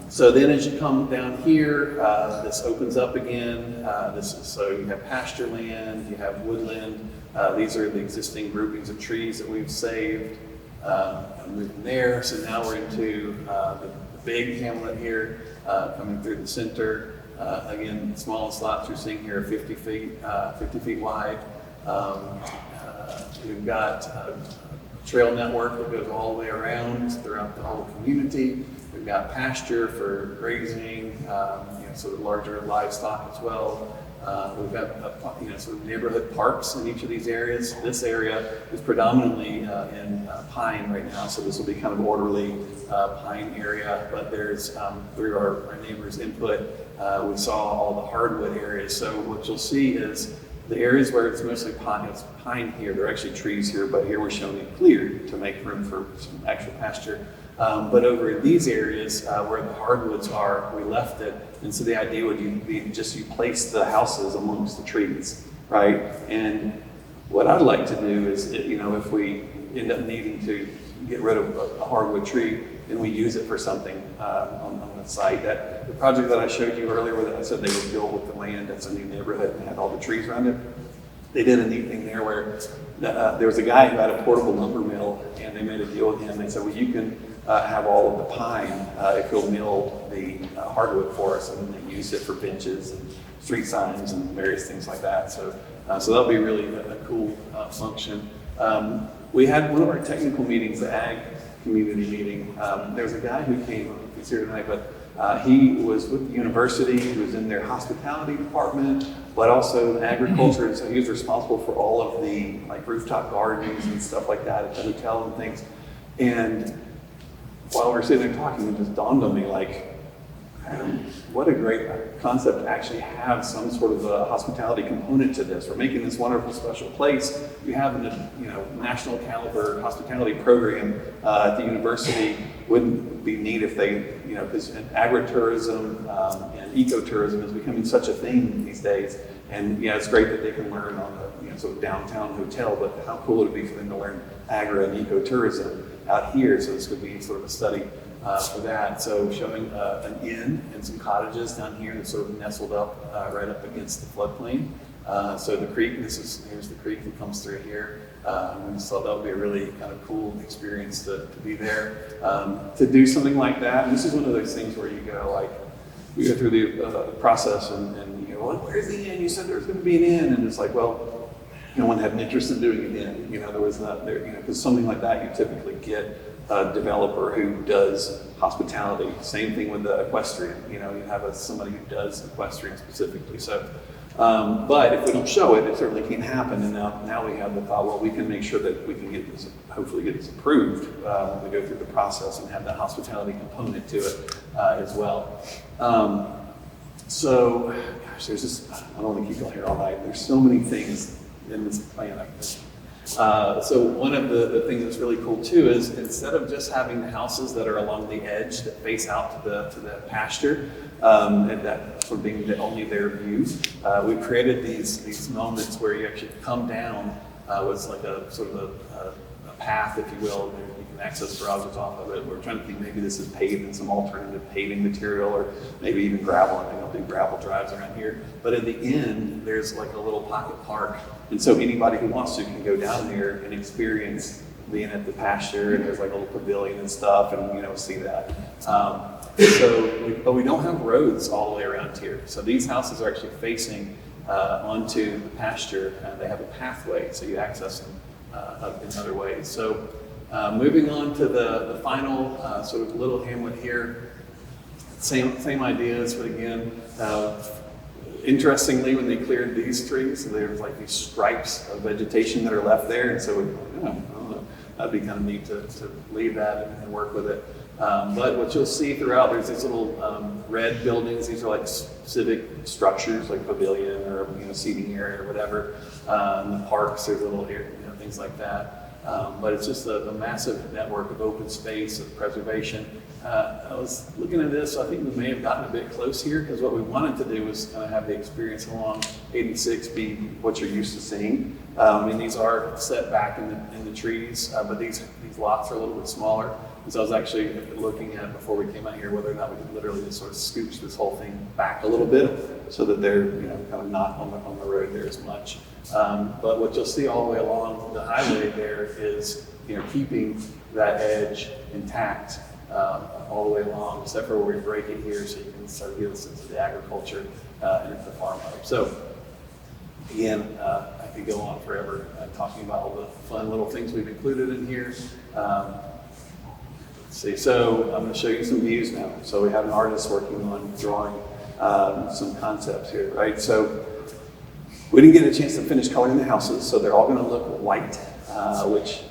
So then as you come down here, this opens up again. So you have pasture land, you have woodland. These are the existing groupings of trees that we've saved. Moving there. So now we're into the big hamlet here, coming through the center. Again, the smallest lots you're seeing here are 50 feet wide. We've got a trail network that goes all the way around throughout the whole community. We've got pasture for grazing, sort of larger livestock as well. We've got sort of neighborhood parks in each of these areas. This area is predominantly in pine right now, so this will be kind of orderly pine area. But there's through our neighbors' input, we saw all the hardwood areas. So what you'll see is the areas where it's mostly pine, it's pine here. There are actually trees here, but here we're showing it cleared to make room for some actual pasture. But over in these areas where the hardwoods are, we left it. And so the idea would be just you place the houses amongst the trees, right? And what I'd like to do is, if end up needing to get rid of a hardwood tree, then we use it for something on the site. The project that I showed you earlier, where I said they would build with the land, that's a new neighborhood and had all the trees around it. They did a neat thing there where there was a guy who had a portable lumber mill, and they made a deal with him. They said, well, you can have all of the pine if you'll mill the hardwood for us, and then they use it for benches and street signs and various things like that. So that'll be really a cool function. We had one of our technical meetings, the ag community meeting. There was a guy who came, he's here tonight, but he was with the university. He was in their hospitality department, but also agriculture. And so he was responsible for all of the like rooftop gardens and stuff like that at the hotel and things. And while we were sitting there talking, it just dawned on me, like, what a great concept to actually have some sort of a hospitality component to this. We're making this wonderful special place. We have a national caliber hospitality program at the university. Wouldn't be neat if they, because agritourism and ecotourism is becoming such a thing these days. And it's great that they can learn on the sort of downtown hotel, but how cool would it be for them to learn agri and ecotourism out here? So this could be sort of a study for that. So showing an inn and some cottages down here that's sort of nestled up right up against the floodplain. So the creek, here's the creek that comes through here. So that would be a really kind of cool experience to be there. To do something like that, and this is one of those things where you go like, we go through the process and you go, well, where's the inn? You said there's going to be an inn, and it's like, well, no one had an interest in doing it in. There was not there, because something like that you typically get a developer who does hospitality. Same thing with the equestrian. You have somebody who does equestrian specifically. So, but if we don't show it, it certainly can't happen. And now we have the thought, well, we can make sure that we can get this, hopefully get this approved when we go through the process and have that hospitality component to it as well. So, gosh, there's just, I don't want to keep y'all here all night. There's so many things in this plan. So one of the things that's really cool too is instead of just having the houses that are along the edge that face out to the pasture, and that sort of being only their view, we've created these moments where you actually come down with like a sort of a path, if you will. You can access garages off of it. We're trying to think maybe this is paved in some alternative paving material, or maybe even gravel. I think I'll do gravel drives around here. But at the end, there's like a little pocket park. And so anybody who wants to can go down there and experience being at the pasture, and there's like a little pavilion and stuff, and see that. But we don't have roads all the way around here. So these houses are actually facing onto the pasture, and they have a pathway, so you access them in other ways. So moving on to the final sort of little hamlet here, same ideas, but again, interestingly, when they cleared these trees, so there's like these stripes of vegetation that are left there, and so I don't know, that'd be kind of neat to leave that and work with it. But what you'll see throughout, there's these little red buildings. These are like civic structures, like pavilion or seating area or whatever. In the parks, there's little things like that. But it's just a massive network of open space, of preservation. I was looking at this, so I think we may have gotten a bit close here, because what we wanted to do was kind of have the experience along 86 be what you're used to seeing. And these are set back in the trees, but these lots are a little bit smaller. And so I was actually looking at, before we came out here, whether or not we could literally just sort of scooch this whole thing back a little bit so that they're kind of not on the road there as much. But what you'll see all the way along the highway there is keeping that edge intact all the way along, except for where we break it here, so you can start to get a sense of the agriculture and the farm life. So again, I could go on forever talking about all the fun little things we've included in here. So I'm going to show you some views now. So we have an artist working on drawing some concepts here, right? So we didn't get a chance to finish coloring the houses, so they're all going to look white, which,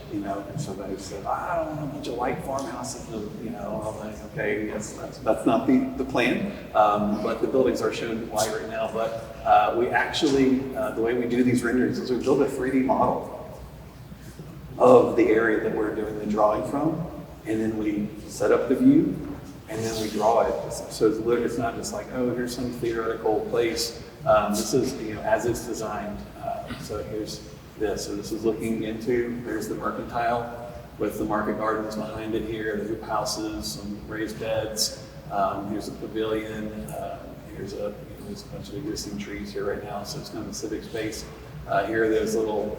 somebody said, I don't want a bunch of white farmhouses, all that. Okay, yes, that's not the plan, but the buildings are shown white right now. But we actually, the way we do these renderings is we build a 3D model of the area that we're doing the drawing from, and then we set up the view, and then we draw it. So it's not just like, oh, here's some theoretical place. This is, as it's designed. So here's this. So this is looking into, there's the mercantile with the market gardens behind it here, the hoop houses, some raised beds. Here's a pavilion. Here's there's a bunch of existing trees here right now, so it's kind of a civic space. Here are those little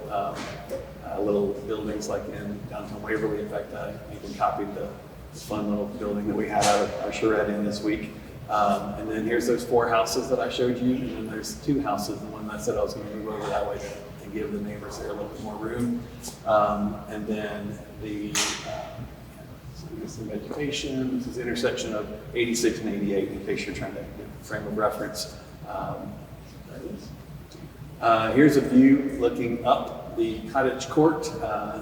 buildings like in downtown Waverly. In fact, I even copied the fun little building that we had our charrette in this week. And then here's those 4 houses that I showed you, and then there's 2 houses, the one that I said I was going to move over that way to give the neighbors there a little bit more room. And then some vegetation. This is the intersection of 86 and 88, in case you're trying to get a frame of reference. Here's a view looking up the cottage court,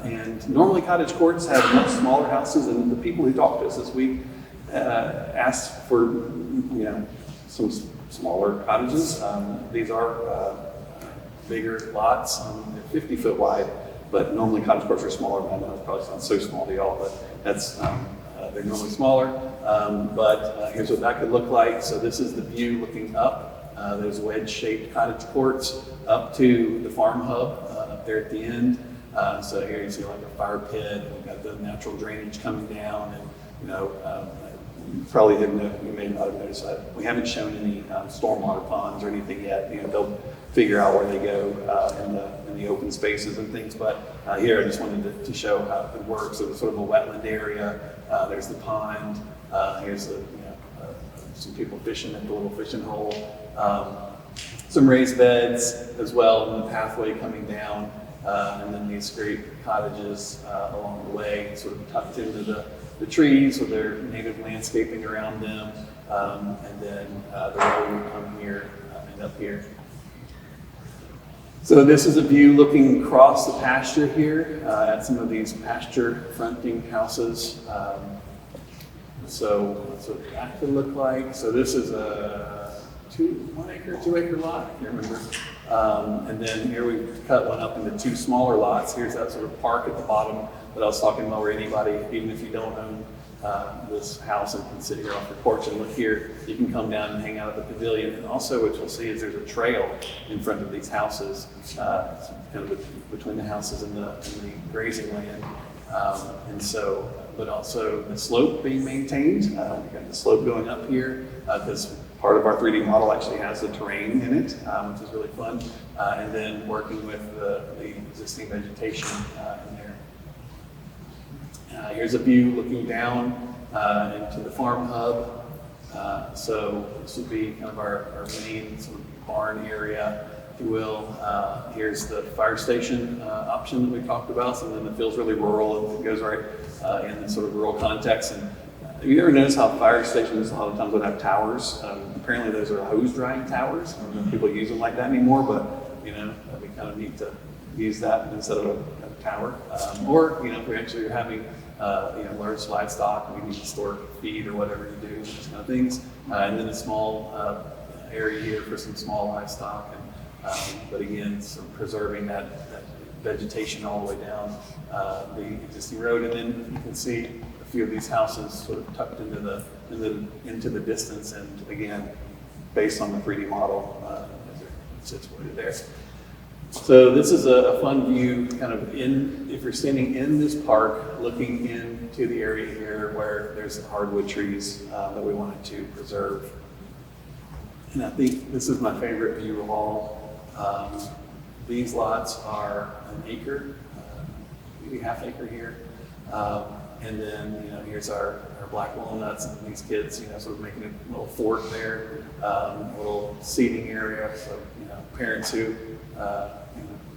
and normally cottage courts have much smaller houses, and the people who talked to us this week asked for some smaller cottages. These are bigger lots, they're 50 foot wide, but normally cottage courts are smaller. I know it probably sounds so small to y'all, but that's they're normally smaller. But here's what that could look like. So this is the view looking up. Those wedge-shaped cottage courts up to the farm hub up there at the end. So here you see like a fire pit. We've got the natural drainage coming down, and probably didn't know, you may not have noticed that we haven't shown any stormwater ponds or anything yet. They'll figure out where they go in the open spaces and things. But here I just wanted to show how it works. So it's sort of a wetland area. There's the pond. Here's some people fishing at the little fishing hole. Some raised beds as well, and the pathway coming down, and then these great cottages along the way, sort of tucked into the trees with their native landscaping around them, and then the road would come here and up here. So this is a view looking across the pasture here at some of these pasture fronting houses. So that's what that could look like. So this is a 2 acre lot, I can't remember. And then here we've cut one up into 2 smaller lots. Here's that sort of park at the bottom that I was talking about, where anybody, even if you don't own this house and can sit here off your porch and look here, you can come down and hang out at the pavilion. And also what you'll see is there's a trail in front of these houses, kind of between the houses and the grazing land. And so, but also the slope being maintained. We've got the slope going up here because part of our 3D model actually has the terrain in it, which is really fun. And then working with the existing vegetation in there. Here's a view looking down into the farm hub. So this would be kind of our main sort of barn area, if you will. Here's the fire station option that we talked about, something that feels really rural and goes right in the sort of rural context. And you ever notice how fire stations a lot of times would have towers? Apparently those are hose drying towers. I don't know if people use them like that anymore, but that'd be kind of neat to use that instead of a tower. Or if we actually are having large livestock, we need to store feed or whatever you do, those kind of things. And then a small area here for some small livestock. But again, sort of preserving that vegetation all the way down the existing road. And then you can see a few of these houses sort of tucked into the distance. And again, based on the 3D model, as it situated there. So this is a fun view, kind of if you're standing in this park, looking into the area here where there's the hardwood trees that we wanted to preserve. And I think this is my favorite view of all. These lots are an acre, maybe half acre here. And then, here's our black walnuts, and these kids, sort of making a little fort there, a little seating area. So, parents who,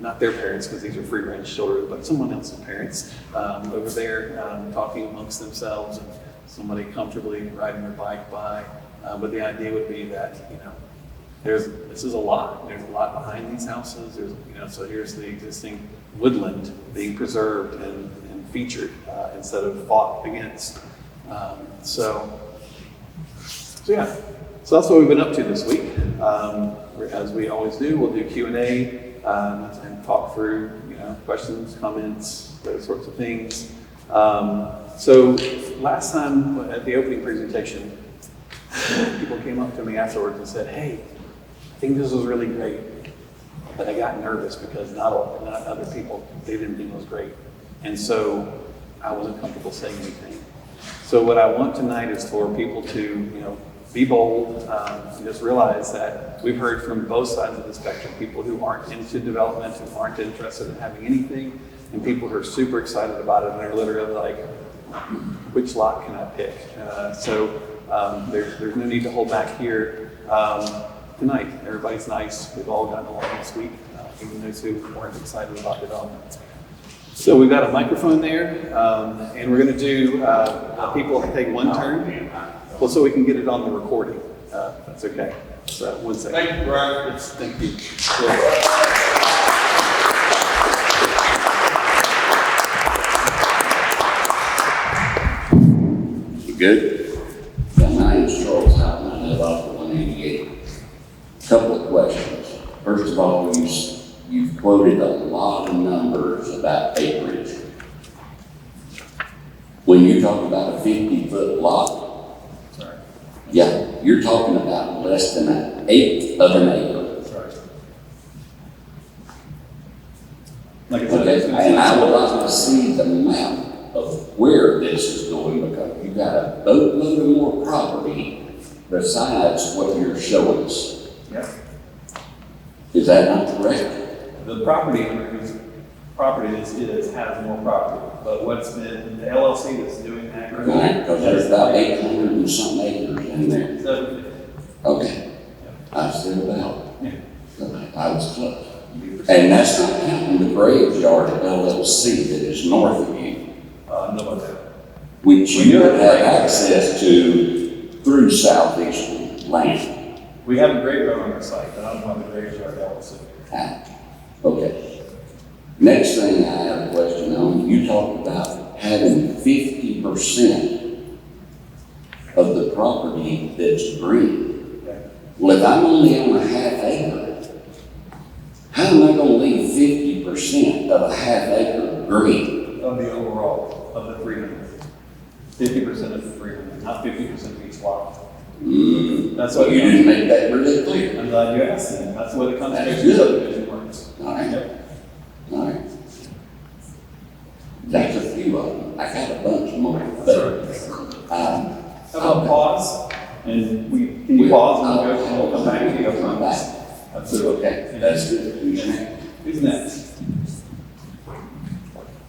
not their parents, because these are free range children, but someone else's parents over there talking amongst themselves, and somebody comfortably riding their bike by. But the idea would be that, this is a lot. There's a lot behind these houses. So here's the existing woodland being preserved and featured instead of fought against. So yeah. So that's what we've been up to this week. As we always do, we'll do Q&A and talk through questions, comments, those sorts of things. So last time at the opening presentation, people came up to me afterwards and said, "Hey, I think this was really great. but I got nervous because not other people, they didn't think it was great. And so I wasn't comfortable saying anything. So what I want tonight is for people to, be bold, and just realize that we've heard from both sides of the spectrum, people who aren't into development, who aren't interested in having anything, and people who are super excited about it, and they're literally like, which lot can I pick? There's no need to hold back here. Tonight, everybody's nice. We've all gotten along this week, even those who weren't excited about development. So we've got a microphone there, and we're going to do people take one turn, well, so we can get it on the recording. That's okay. So 1 second. Thank you, Brian. Yes, thank you. You good? Yeah, my name's Charles Houghton. I live off of 188. Couple of questions. First of all, you've quoted a lot of numbers about acreage. When you talk about a 50-foot lot, yeah, you're talking about less than an eighth of an acre. Like I said, Okay, and I would like to see the map of where this is going, because you've got a boatload of more property besides what you're showing us. Yeah. Is that not correct? The property owner whose property this is has more property, but what's been the LLC that's doing that? Right, because there's about 800 and some acres in there. So, Okay, I said about, yeah. I was close. And that's not counting the graveyard LLC that is north of you, No, about that. which We you do have would have access to through southeast land. We have a graveyard on our site, but I don't have a graveyard LLC. Ah, okay. Next thing I have a question on, you talked about having 50% of the property that's green. Okay. Well, if I'm only on a half acre, how am I gonna leave 50% of a half acre green? Of the overall, of the 300. 50% of the 300, not 50% of each lot. That's So what you didn't make that really clear. I'm glad you asked that. That's what the That's conservation good. subdivision works. All right. Yep. All right. That's a few of them. I got a bunch more. How about pause? And can you pause and we'll come back to you? Come back. Absolutely. Okay, that's good. Who's next? Who's next?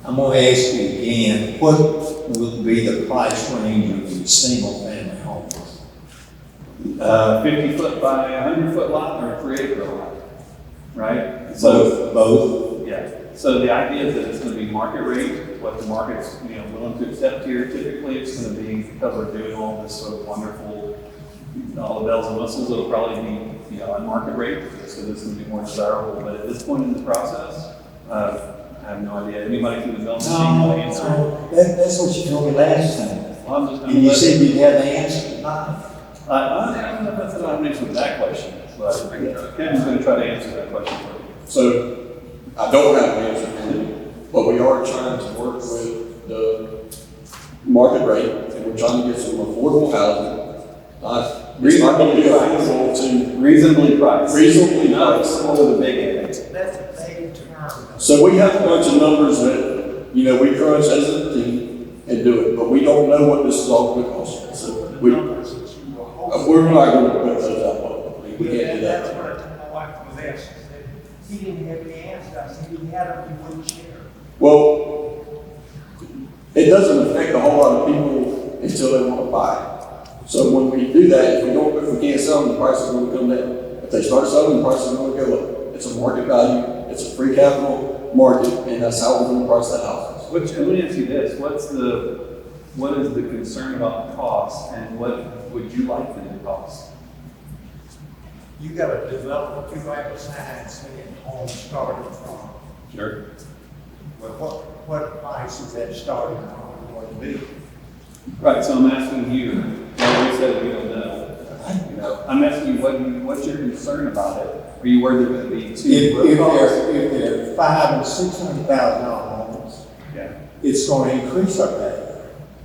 I'm gonna ask you again, what will be the price range of these single-family homes? 50-foot by 100-foot lot or a 3-acre lot, right? So, Both? yeah. So the idea is that it's going to be market rate, what the market's willing to accept here. Typically, it's going to be, because we're doing all this sort of wonderful, all the bells and whistles, it'll probably be on market rate, so this is going to be more desirable. But at this point in the process, I have no idea. Anybody from the development team will answer? No, that's what you told me last time. Well, I'm just going And you to said you'd have the answer tonight. I don't know if that's an answer to that question, but Kevin's going to try to answer that question for you. So, I don't have an answer for you, but we are trying to work with the market rate, and we're trying to get some affordable housing. It's not going to be affordable to Reasonably priced. reasonably Not priced. for the big end. That's a big term. So we have a bunch of numbers that, we crunch as a team and do it, but we don't know what this is all going to cost. So we're not going to put those out publicly. We can't do That's that. what I told my wife was asking. He didn't have the answer. I said, he had them, he wouldn't share. Well, it doesn't affect a whole lot of people until they want to buy. So when we do that, if we can't sell them, the price is going to come down. If they start selling, the price is going to go up. It's a market value. It's a free capital market, and that's how we're going to price that house. Let me ask you this, what is the concern about the cost, and what would you like them to cost? You got to develop, you write a sign saying home started from. Sure. Well, what price is that starting from going to be? Right, so I'm asking you, well, we said we don't know. I'm asking you, what's your concern about it? Are you worried they're going to be too If low? they're $500,000 and $600,000 homes, Yeah. it's gonna increase our value.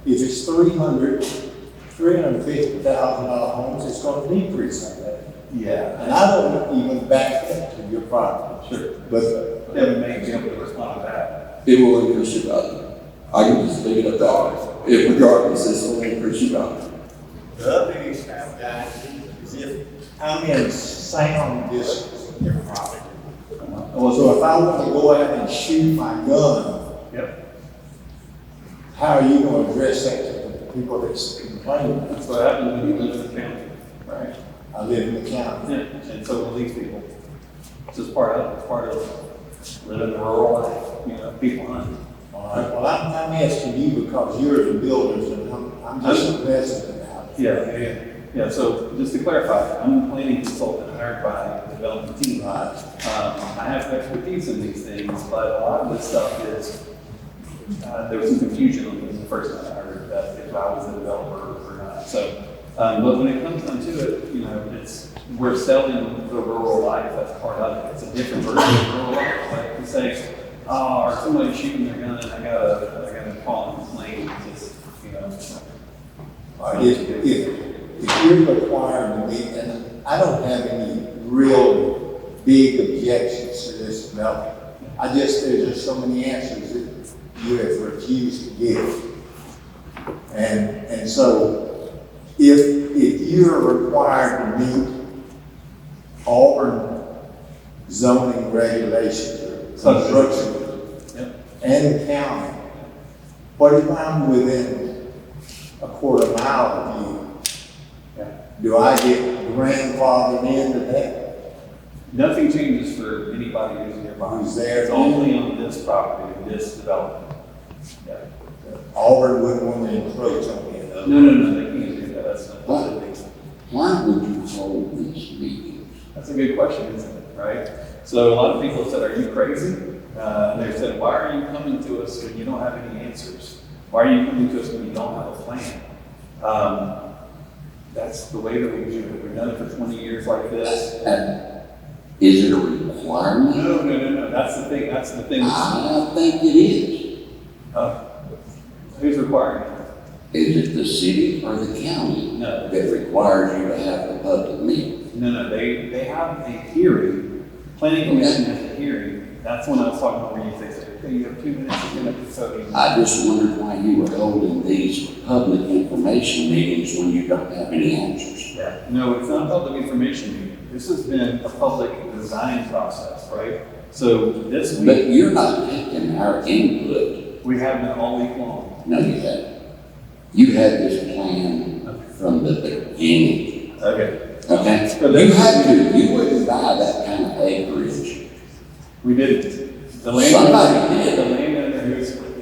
If it's $350,000 homes, it's gonna decrease our value. Yeah, and I don't even back up to your property. Sure. But Kevin may be able to respond to that. It will increase your value. I can just leave it at that. If regardless, this will increase your value. the other issue, guys, is if I'm in sound distance of your property. So if I want to go out and shoot my gun, Yep. how are you going to address that to the people that's complaining? That's what happens when you live in the county, right? I live in the county. Yeah, and so will these people. It's just part of living the rural life, people hunt. All right, well, I'm asking you because you're the builders and I'm just a resident out here. Yeah, so just to clarify, I'm a planning consultant hired by the development team. Right. I have expertise in these things, but a lot of this stuff is, there was some confusion on this the first time I heard that if I was a developer or not. So, but when it comes down to it, we're selling the rural life, that's part of it. It's a different version of rural life. Like you say, or somebody's shooting their gun and I gotta call and complain, If you're requiring to meet, and I don't have any real big objections to this development. there's just so many answers that you have refused to give. And so if you're required to meet Auburn zoning regulations or construction and the county, what if I'm within a quarter mile of you? Do I get grandfathered into that? Nothing changes for anybody who's nearby. Who's there? It's only on this property, this development. Yeah. Auburn wouldn't want to encroach on me. No, they can't do that. That's not the thing. Why would you hold these meetings? That's a good question, isn't it? Right? So a lot of people have said, "Are you crazy?" And they said, "Why are you coming to us when you don't have any answers? Why are you coming to us when you don't have a plan?" That's the way that we do it. We've done it for 20 years like this. Is it a requirement? No. That's the thing. I think it is. Who's requiring it? Is it the city or the county No. that requires you to have the public meeting? No. They have a hearing. Planning commission has a hearing. That's when I was talking about where you say, "Okay, you have 2 minutes to get up to voting." I just wondered why you were holding these public information meetings when you don't have any answers. Yeah. No, it's not a public information meeting. This has been a public design process, right? So this But week, you're not taking our input. we have been all week long. No, you haven't. You had this plan from the beginning. Okay. Okay? You had to. You wouldn't buy that kind of acreage. We did. The Somebody did. The landowner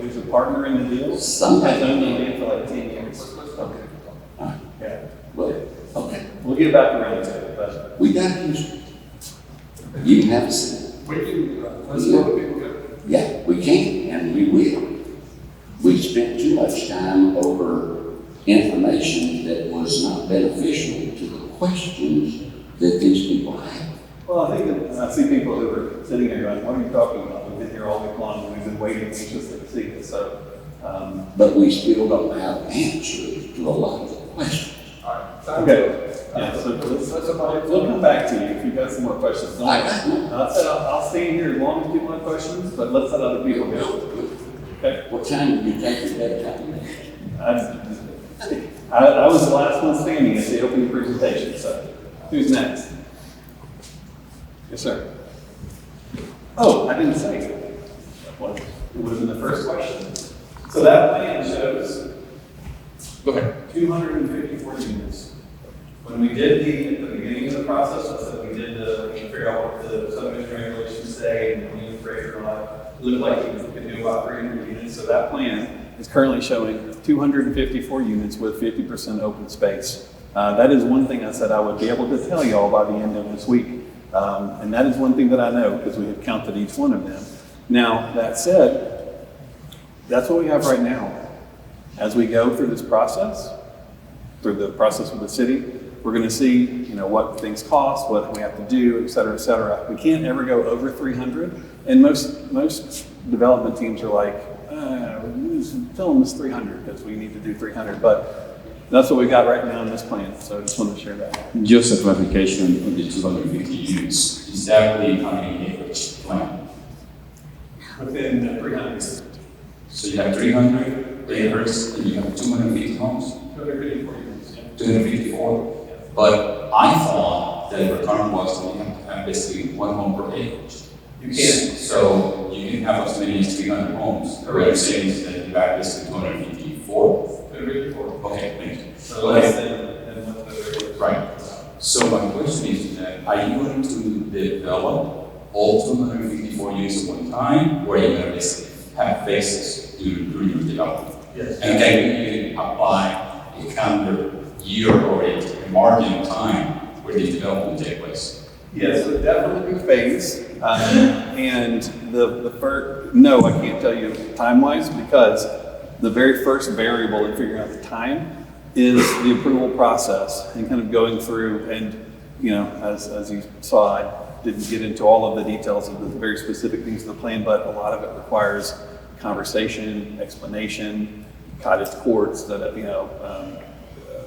who's a partner in the deal has Somebody owned the did. land for like 10 years. Okay. All right. Yeah. Well, okay. We'll get back around to it, but We got history. You can have a seat. We can, let's let people go. Yeah, we can and we will. We spent too much time over information that was not beneficial to the questions that these people have. well, I think that I see people who are sitting here going, "What are you talking about? We've been here all week long and we've been waiting anxiously to see this." So, But we still don't have answers to a lot of the questions. All right. okay. Yeah, so we'll come back to you if you've got some more questions. I got none. I'll stay here as long as people have questions, but let's let other people go. Okay? What time did you take your bedtime? I was the last one standing at the opening presentation, so who's next? Yes, sir. Oh, I didn't say. Well, it would have been the first question. So that plan shows Go ahead. 254 units. When we did at the beginning of the process, I said we did figure out what the subdivision regulations say and the unit rate and all that. It looked like we could do about 300 units. So that plan is currently showing 254 units with 50% open space. That is one thing I said I would be able to tell y'all by the end of this week. And that is one thing that I know because we have counted each one of them. Now, that said, that's what we have right now. As we go through this process, through the process with the city, we're going to see, what things cost, what we have to do, et cetera, et cetera. We can't ever go over 300. And most development teams are like, tell them it's 300 because we need to do 300. But that's what we got right now in this plan, so I just wanted to share that. Just a clarification on the 250 units. Is that the how many acres plan? Within 300. So you have 300 acres and you have 250 homes? 254. But I thought that the requirement was that you have to have basically one home per acre. You can. So you can have as many as 300 homes. What you're saying is that you have basically 254? 254. Okay, thank you. So less than what the. Right. So my question is that are you going to develop all 254 units at one time, or are you going to basically have phases during your development? Yes. And can you apply a calendar year or a margin time where the development will take place? Yes, it would definitely be phased. And the first, no, I can't tell you time-wise, because the very first variable in figuring out the time is the approval process and kind of going through and, as you saw, I didn't get into all of the details of the very specific things of the plan, but a lot of it requires conversation, explanation, cottage courts,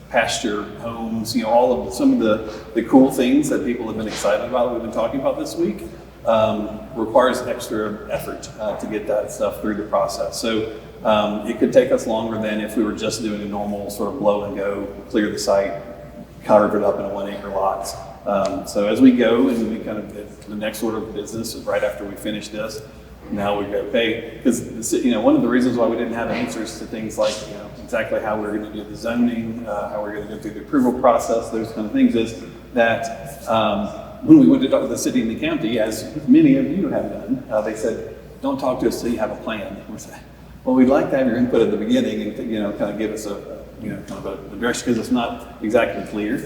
pasture homes, all of some of the cool things that people have been excited about that we've been talking about this week, requires extra effort to get that stuff through the process. So it could take us longer than if we were just doing a normal sort of blow and go, clear the site, carve it up into 1 acre lots. So as we go and we kind of, the next order of business is right after we finish this. Now we go, okay, because one of the reasons why we didn't have answers to things like exactly how we're going to do the zoning, how we're going to go through the approval process, those kind of things, is that when we went to talk to the city and the county, as many of you have done, they said, "Don't talk to us till you have a plan." We said, "Well, we'd like to have your input at the beginning and kind of give us kind of a direction, because it's not exactly clear.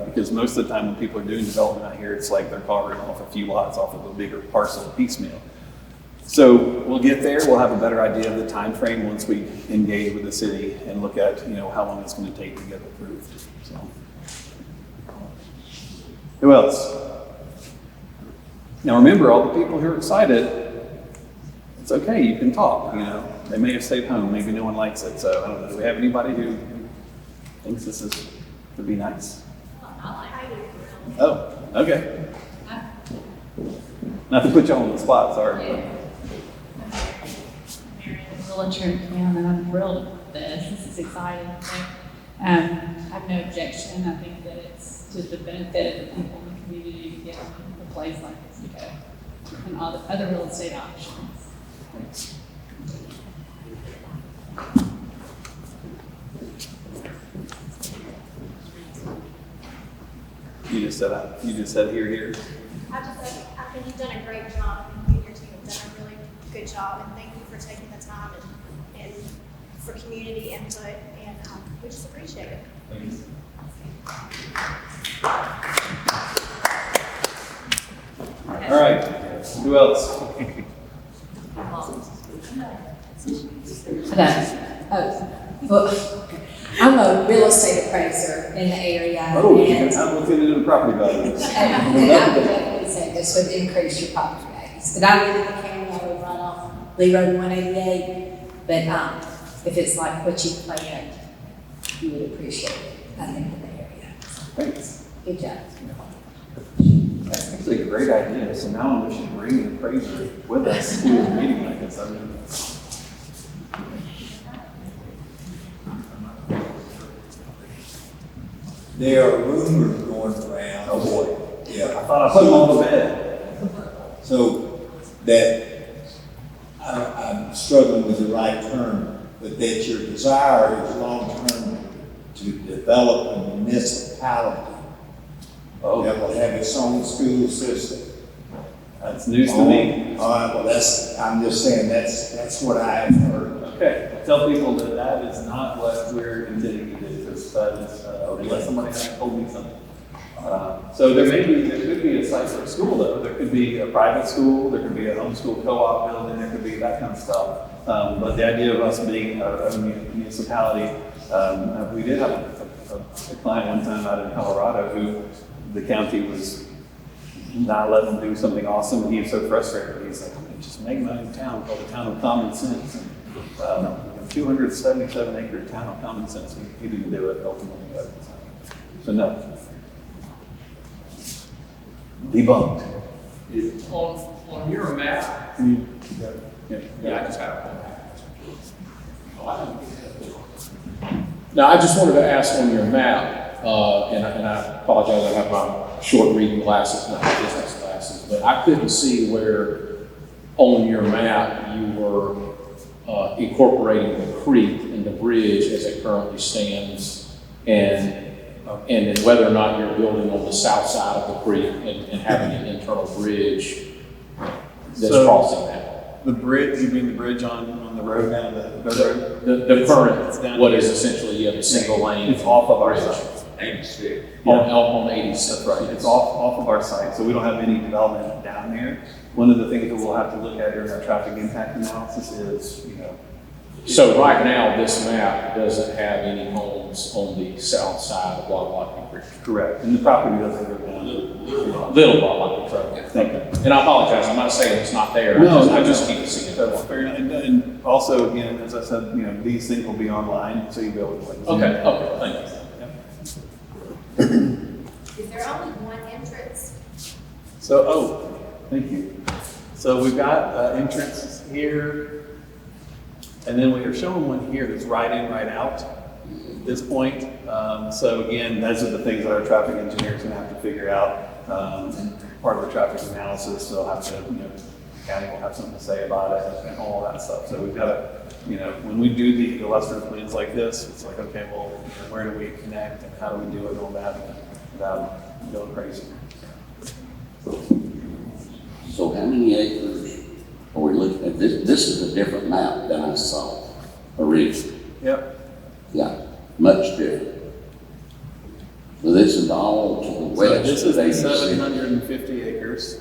Because most of the time when people are doing development out here, it's like they're carving off a few lots off of a bigger parcel piecemeal." So we'll get there. We'll have a better idea of the time frame once we engage with the city and look at how long it's going to take to get approved. So, who else? Now remember, all the people who are excited, it's okay. You can talk. They may have stayed home. Maybe no one likes it. So I don't know. Do we have anybody who thinks this would be nice? Oh, okay. Not to put you on the spot. Sorry. And I'm thrilled with this. This is exciting. I have no objection. I think that it's to the benefit of the people in the community to get a place like this to go, and all the other real estate options. You just said here. I think you've done a great job. You and your team have done a really good job, and thank you for taking the time and for community input, and we just appreciate it. Thanks. All right. Who else? Well, I'm a real estate appraiser in the area. Oh, you and can look into the property values. I would definitely say this would increase your property values. But I live in the county, I would run off Lee Road 188. But if it's like what you planned, you would appreciate it, I think, in the area. Thanks. Good job. That's actually a great idea. So now we should bring an appraiser with us to a meeting like this. There are rumors going around. Oh boy. Yeah. I thought I put them on the bed. So that, I'm struggling with the right term, but that your desire is long-term to develop a municipality that will have its own school system. That's news to me. All right, well, I'm just saying, that's what I have heard. Okay, tell people that that is not what we're intending to do, because that is, unless somebody has told me something. So there could be a site for a school though. There could be a private school, there could be a homeschool co-op building, there could be that kind of stuff. But the idea of us being our own municipality, we did have a client one time out in Colorado who the county was not letting him do something awesome, and he was so frustrated. He's like, just make my own town called the Town of Common Sense. And, 277 acre town, common sense, he didn't do it ultimately, but, so no. Debunked. On your map, Yeah. I just have one. Now, I just wanted to ask on your map, and I apologize, I have my short reading glasses, not my business glasses, but I couldn't see where on your map you were incorporating the creek and the bridge as it currently stands, and then whether or not you're building on the south side of the creek and having an internal bridge that's So- crossing that. The bridge, you mean the bridge on the road down the road? The It's current, down what here. is essentially a single lane. It's off of our bridge. site. 86. On 86, That's right, it's off of our site, so we don't have any development down there. One of the things that we'll have to look at during our traffic impact analysis is, So right now, this map doesn't have any homes on the south side of Wabanaki Creek. correct, and the property doesn't go down. Little Wabanaki Creek. Thank you. And I apologize, I'm not saying it's not there. No, I just keep seeing That's it. fair enough, and also, again, as I said, these things will be online, so you'll be able to like. zoom in. Okay, thank you. Is there only one entrance? So, thank you. So we've got entrance here, and then we are showing one here that's right in, right out at this point. So again, those are the things that our traffic engineers are gonna have to figure out. And part of the traffic analysis, they'll have to, the county will have something to say about it and all that stuff. So we've got to, when we do the illustrative plans like this, it's like, okay, well, where do we connect and how do we do it and all that without going crazy. So how many acres are we looking at? This is a different map than I saw originally. Yep. Yeah, much different. So this is all to the So west. this is of the 86. 750 acres.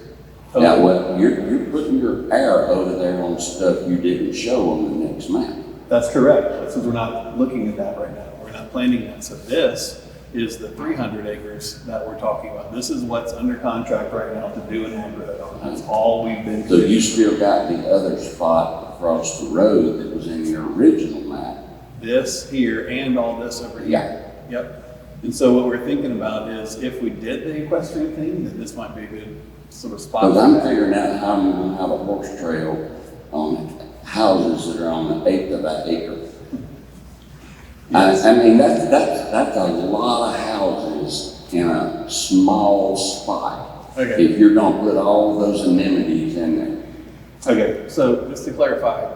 Yeah, well, you're putting your arrow over there on stuff you didn't show on the next map. That's correct. That's because we're not looking at that right now. We're not planning that. So this is the 300 acres that we're talking about. This is what's under contract right now to do an neighborhood on. That's all we've been. So you still got the other spot across the road that was in your original map. This here and all this over here. Yeah. Yep. And so what we're thinking about is if we did the equestrian thing, that this might be a good sort of spot. Because for I'm that. figuring out how I'm gonna have a horse trail on houses that are on an eighth of an acre. I mean, that's a lot of houses in a small spot. Okay. If you're gonna put all those amenities in there. Okay, so just to clarify,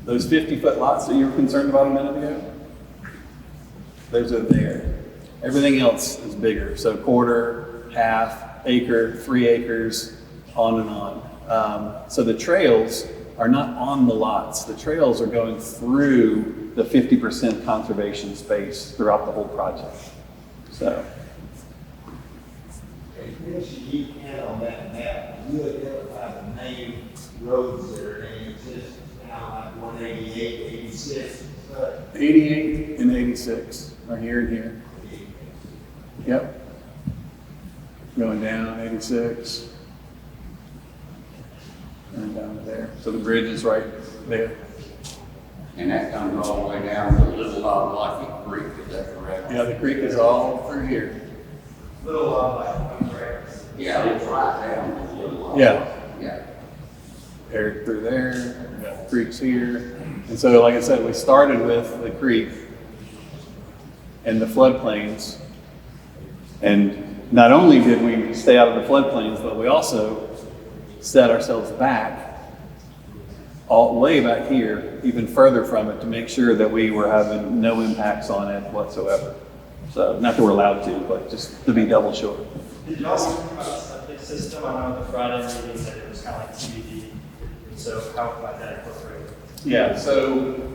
those 50-foot lots that you were concerned about a minute ago, those are there. Everything else is bigger, so quarter, half, acre, 3 acres, on and on. So the trails are not on the lots. The trails are going through the 50% conservation space throughout the whole project. So, If you can on that map, you identify the main roads that are in existence now, like 188, 86, 88 and 86 are here and here. Yep. Going down 86. And down to there. So the bridge is right there. And that comes all the way down to Little Wabanaki Creek, is that correct? Yeah, the creek is all through here. little like one, right? Yeah, it's right down to Little Wabanaki. Yeah. Yeah. Aired through there, we got creeks here. And so, like I said, we started with the creek and the floodplains. And not only did we stay out of the floodplains, but we also set ourselves back, all way back here, even further from it, to make sure that we were having no impacts on it whatsoever. So, not that we're allowed to, but just to be double sure. Did you also talk about a septic system? I know the Friday meeting said it was kind of like TBD. So how might that incorporate? Yeah, so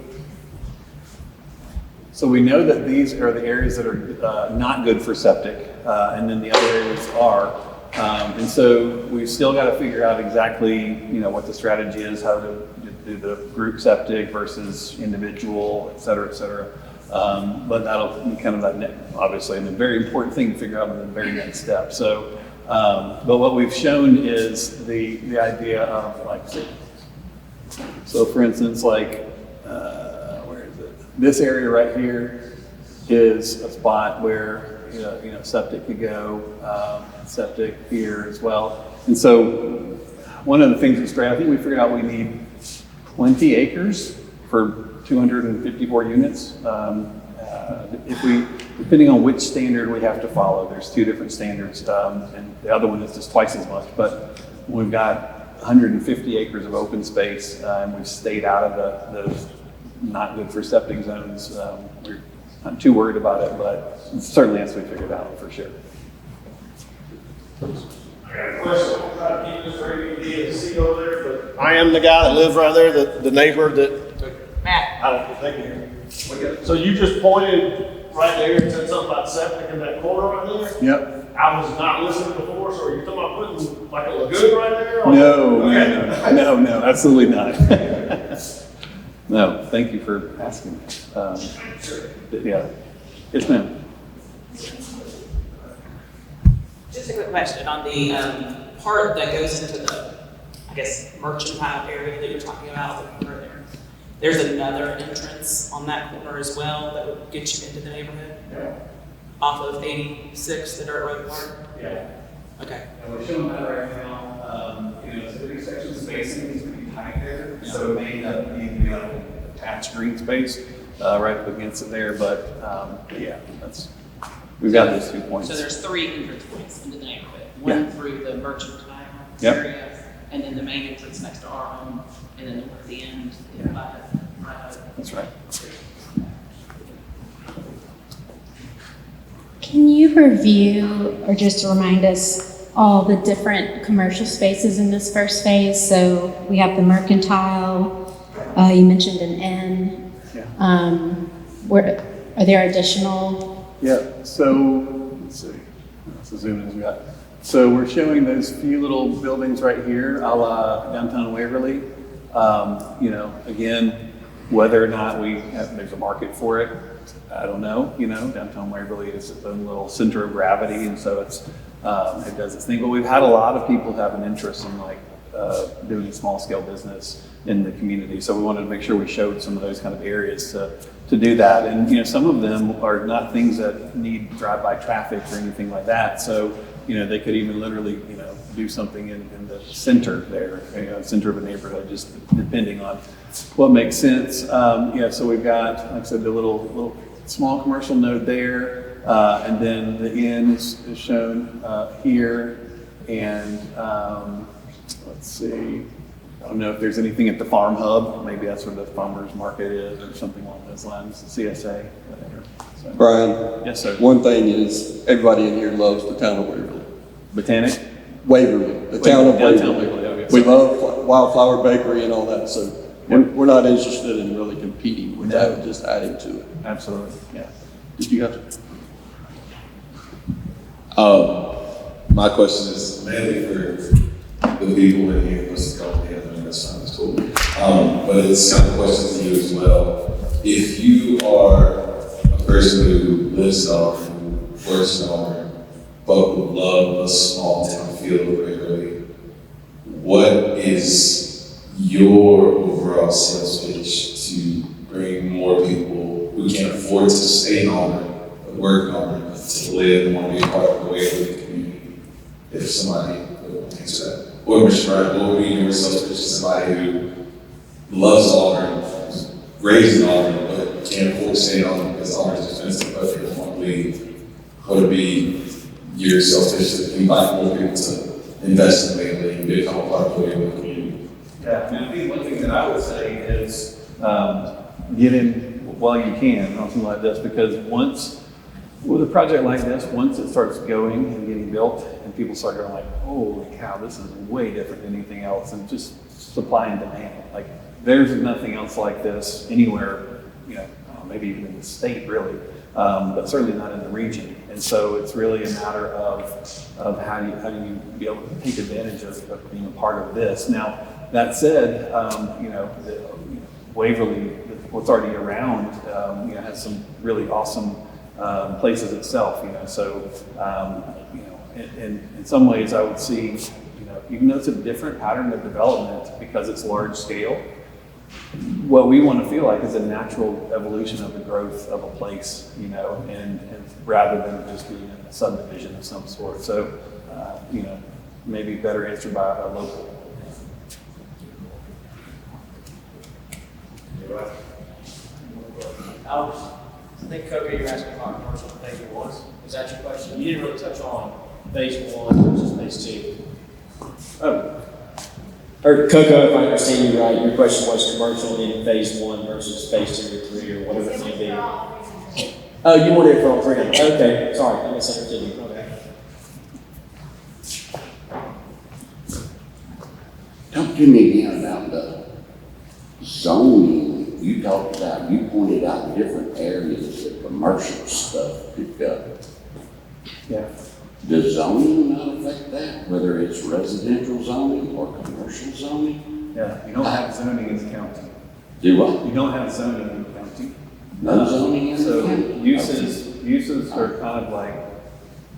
we know that these are the areas that are not good for septic, and then the other areas are. And so we've still got to figure out exactly, what the strategy is, how to do the group septic versus individual, et cetera, et cetera. But that'll be kind of that, obviously, and a very important thing to figure out in the very next step. So, but what we've shown is the idea of like, so for instance, like, this area right here is a spot where, septic could go, septic here as well. And so one of the things that's great, I think we figured out we need 20 acres for 254 units. If we, depending on which standard we have to follow, there's two different standards, and the other one is just twice as much. But we've got 150 acres of open space, and we've stayed out of the not good for septic zones. We're not too worried about it, but it certainly has to be figured out for sure. I got a question. I'll try to keep this very easy to see over there, but I am the guy that lives right there, the neighbor that. Matt. I don't know, thank you. So you just pointed right there and said something about septic in that corner right there? Yep. I was not listening before, so are you talking about putting like a lagoon right there? Or? No, Okay. no, absolutely not. No, thank you for asking. Yeah. Yes, ma'am. Just a quick question on the part that goes into the, I guess, mercantile area that you're talking about, the corner there. There's another entrance on that corner as well that would get you into the neighborhood? Yeah. Off of 86, the dirt road part? Yeah. Okay. And we're showing that right now. It's a big section spacing is pretty tight there, so it may end up needing to be like an attached green space right up against it there. But yeah, we've got those 2 points. So there's 3 entrance points into the neighborhood. One through the mercantile area, and then the main entrance next to our home, and then at the end. That's right. Can you review or just remind us all the different commercial spaces in this first phase? So we have the mercantile, you mentioned an inn. Yeah. Where, are there additional? Yeah, so let's see. Let's zoom in as we got. So we're showing those few little buildings right here, a la downtown Waverly. Again, whether or not there's a market for it, I don't know. Downtown Waverly is its own little center of gravity, and so it does its thing. But we've had a lot of people have an interest in doing a small scale business in the community. So we wanted to make sure we showed some of those kind of areas to do that. And some of them are not things that need drive-by traffic or anything like that. So they could even literally do something in the center there, center of a neighborhood, just depending on what makes sense. So we've got, like I said, the little small commercial node there, and then the inn is shown here. And let's see, I don't know if there's anything at the farm hub. Maybe that's where the farmers market is, or something along those lines. CSA, whatever. So, Brian? Yes, sir. One thing is, everybody in here loves the town of Waverly. Botanic? Waverly, the town of Downtown Waverly. Waverly, okay. We love Wildflower Bakery and all that, so we're not interested in really competing with that, just adding to it. Absolutely, yeah. Did you have My question is mainly for the people in here, let's go ahead and that's fine, that's cool. But it's kind of a question to you as well. If you are a person who lives in Auburn, who works in Auburn, but would love a small town feel regularly, what is your overall sales pitch to bring more people who can't afford to stay in Auburn, but work in Auburn, but to live and want to be a part of the Waverly community? If somebody would answer that. Or Mr. Bryan, what would be your sales pitch to somebody who loves Auburn, was raised in Auburn, but can't afford to stay in Auburn because Auburn is expensive, but they don't want to leave? What would be your sales pitch to invite more people to invest in Waverly and become a part of the Waverly community? Yeah, and I think one thing that I would say is get in while you can on something like this, because with a project like this, once it starts going and getting built, and people start going like, holy cow, this is way different than anything else, and just supply and demand. Like, there's nothing else like this anywhere, maybe even in the state, really, but certainly not in the region. And so it's really a matter of how do you be able to take advantage of being a part of this. Now, that said, Waverly, what's already around, has some really awesome places itself, so in some ways I would see, even though it's a different pattern of development because it's large scale, what we want to feel like is a natural evolution of the growth of a place, you know, and rather than just being a subdivision of some sort. So, you know, maybe better answered by a local. I think, Kobe, you're asking about commercial phase one. Was that your question? You didn't really touch on phase one versus phase two. Oh. Or Coco, if I understand you right, your question was commercial in phase one versus phase 2 or 3 or whatever it may be. Oh, you wanted it for all three of them. Okay, sorry, I misunderstood you. Okay. Talk to me again about the zoning. You talked about, you pointed out different areas that commercial stuff could go. Yeah. Does zoning not affect that, whether it's residential zoning or commercial zoning? Yeah, you don't have zoning in the county. Do what? You don't have zoning in the county. No zoning in the So county? uses are kind of like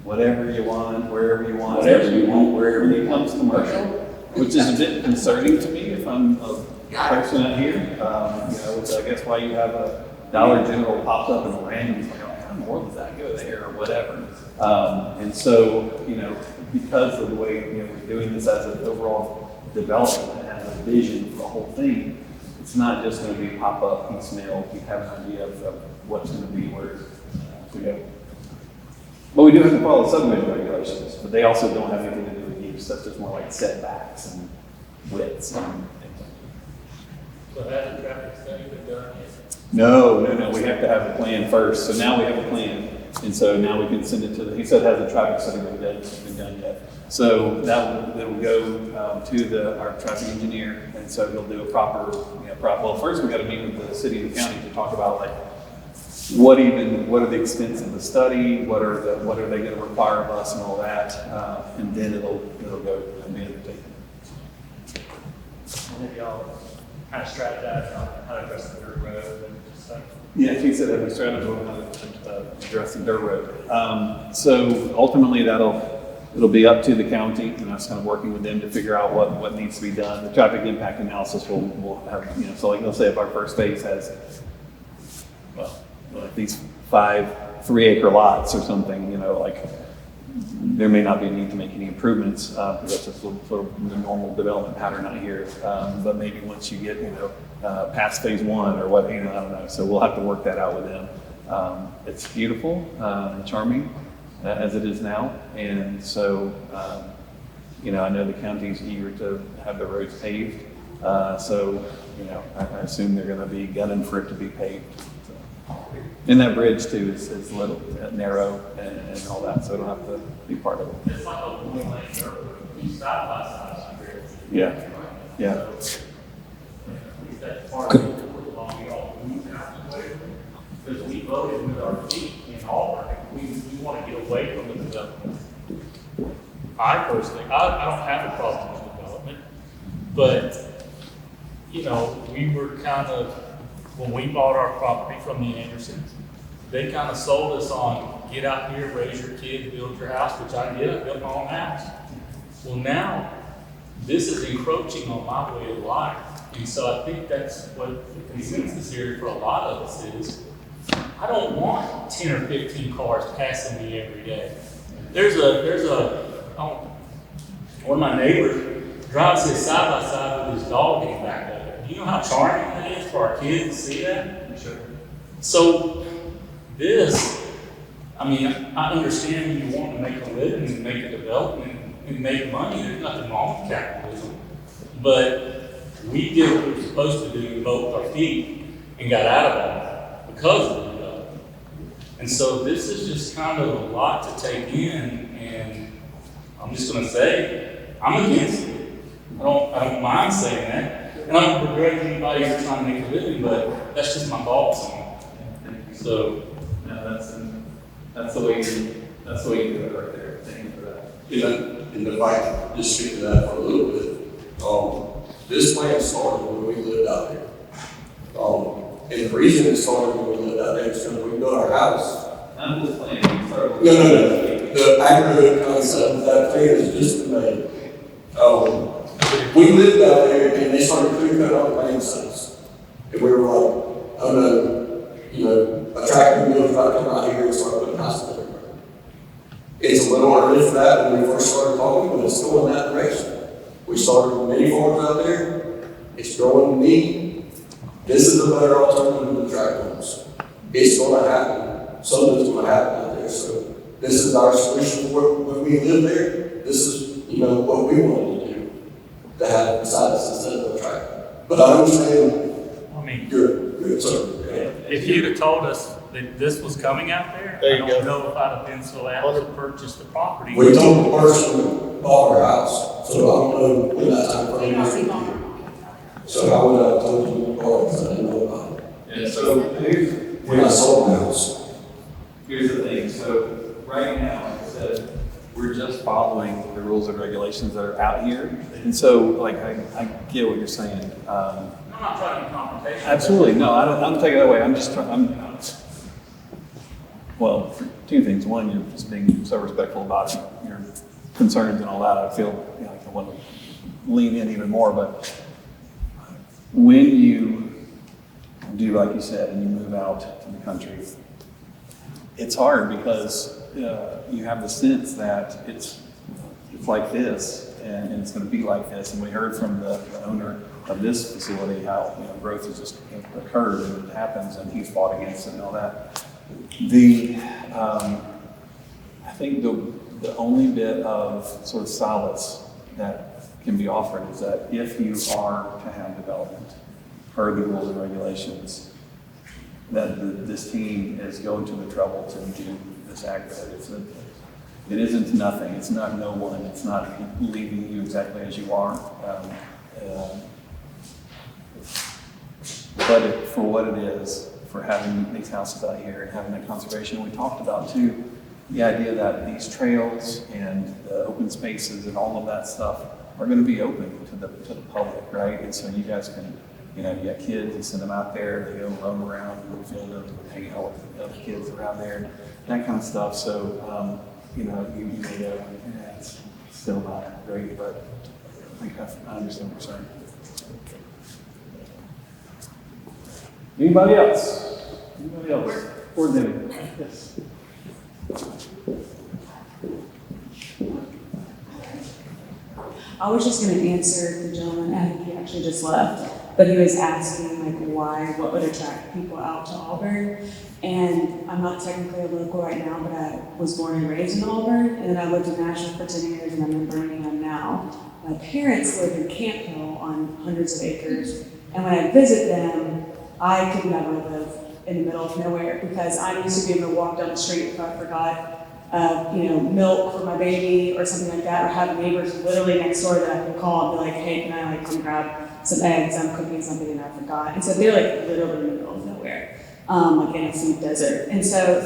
whatever you want, wherever you want. Whatever you want, wherever When you it want. comes commercial, which is a bit concerning to me if I'm a person out here. You know, it's I guess why you have a Dollar General pops up in random, it's like, oh, how in the world does that go there or whatever. And so, you know, because of the way, you know, we're doing this as an overall development and as a vision for the whole thing, it's not just going to be pop up piecemeal. You have an idea of what's going to be where we go. But we do have to follow subdivision regulations, but they also don't have anything to do with use. That's just more like setbacks and widths and things like that. So has the traffic study been done yet? No. We have to have a plan first. So now we have a plan. And so now we can send it to he said has a traffic study been done yet. So that will go to our traffic engineer. And so he'll do a proper, well, first we got to meet with the city and the county to talk about like, what are the extents of the study? What are they going to require of us and all that? And then it'll go and be undertaken. And have y'all kind of strategized on how to address the dirt road and stuff? Yeah, he said have a strategy on how to address the dirt road. So ultimately it'll be up to the county, and that's kind of working with them to figure out what needs to be done. The traffic impact analysis will have, so like let's say if our first phase has, these 5 3-acre lots or something, like there may not be a need to make any improvements, because that's just sort of the normal development pattern out here. But maybe once you get, past phase 1 or what, I don't know. So we'll have to work that out with them. It's beautiful and charming as it is now. And so, I know the county's eager to have the roads paved. So, I assume they're going to be gunning for it to be paved. And that bridge too is little, narrow and all that, so it'll have to be part of it. It's like a one-lane dirt, side by side. Yeah. That's part of it, we all move out the way, because we voted with our feet in Auburn, we want to get away from the development. I personally, I don't have a problem with development, but, we were kind of, when we bought our property from the Andersons, they kind of sold us on, get out here, raise your kid, build your house, which I did, I built my own house. Well, now, this is encroaching on my way of life. And so I think that's what the consensus here for a lot of us is, I don't want 10 or 15 cars passing me every day. One of my neighbors drives his side by side with his dog in the back of it. Do you know how charming that is for our kids to see that? Sure. So I understand you want to make a living and make a development and make money. There's nothing wrong with capitalism. But we did what we were supposed to do, both our feet, and got out of it because of the development. And so this is just kind of a lot to take in, and I'm just going to say, I'm against it. I don't mind saying that. And I don't begrudge anybody who's trying to make a living, but that's just my thoughts on it. So, that's the way you do it right there. Thank you for that. And if I could just speak to that for a little bit, this plan started when we lived out there. And the reason it started when we lived out there is because we built our house. I'm just playing. No. The agricultural concept of that plan is just made. We lived out there and they started clear cutting all the land sites. And we were like, oh no, you know, attracting people to come out here and start putting houses everywhere. It's a little early for that when we first started talking, but it's going that direction. We started with many farms out there. It's growing need. This is a better alternative than tract homes. It's going to happen. Something's going to happen out there. So this is our solution when we live there. This is, you know, what we wanted to do to have beside us instead of a tract. But I understand. I mean, Good, sir. if you'd have told us that this was coming out there, There I you don't go. know if I'd have been so apt to purchase the property. We told the person who bought our house, so I don't know when that time frame is. So I would have told you to borrow because I didn't know about it. And so here's, When I sold the house. here's the thing, so right now, like I said, we're just following the rules and regulations that are out here. And so, like, I get what you're saying. I'm not trying to be confrontational. Absolutely, no, I don't take it that way. I'm just trying, well, for two things. One, you're just being so respectful about your concerns and all that. I feel like I want to lean in even more, but when you do, like you said, and you move out to the country, it's hard because you have the sense that it's like this and it's going to be like this. And we heard from the owner of this facility how growth has just occurred and it happens, and he's fought against it and all that. I think the only bit of sort of solace that can be offered is that if you are to have development per the rules and regulations, that this team is going to the trouble to do this aggregate. It isn't nothing. It's not no one. It's not leaving you exactly as you are. But for what it is, for having these houses out here and having that conservation, we talked about too, the idea that these trails and the open spaces and all of that stuff are going to be open to the public, right? And so you guys can, you got kids, you send them out there, they go roam around in Fielden, hang out with the other kids around there, that kind of stuff. So, you may go, it's still not great, but I think I understand what you're saying. Anybody else? Anybody else? Or David? Yes. I was just going to answer the gentleman, I think he actually just left, but he was asking what would attract people out to Auburn. And I'm not technically a local right now, but I was born and raised in Auburn, and then I lived in Nashville for 10 years, and I'm in Birmingham now. My parents live in Camp Hill on hundreds of acres, and when I visit them, I could never live in the middle of nowhere because I used to be able to walk down the street if I forgot milk for my baby or something like that, or have neighbors literally next door that I can call and be like, hey, can I come grab some eggs? I'm cooking something and I forgot. And so they're literally in the middle of nowhere, in a food desert. And so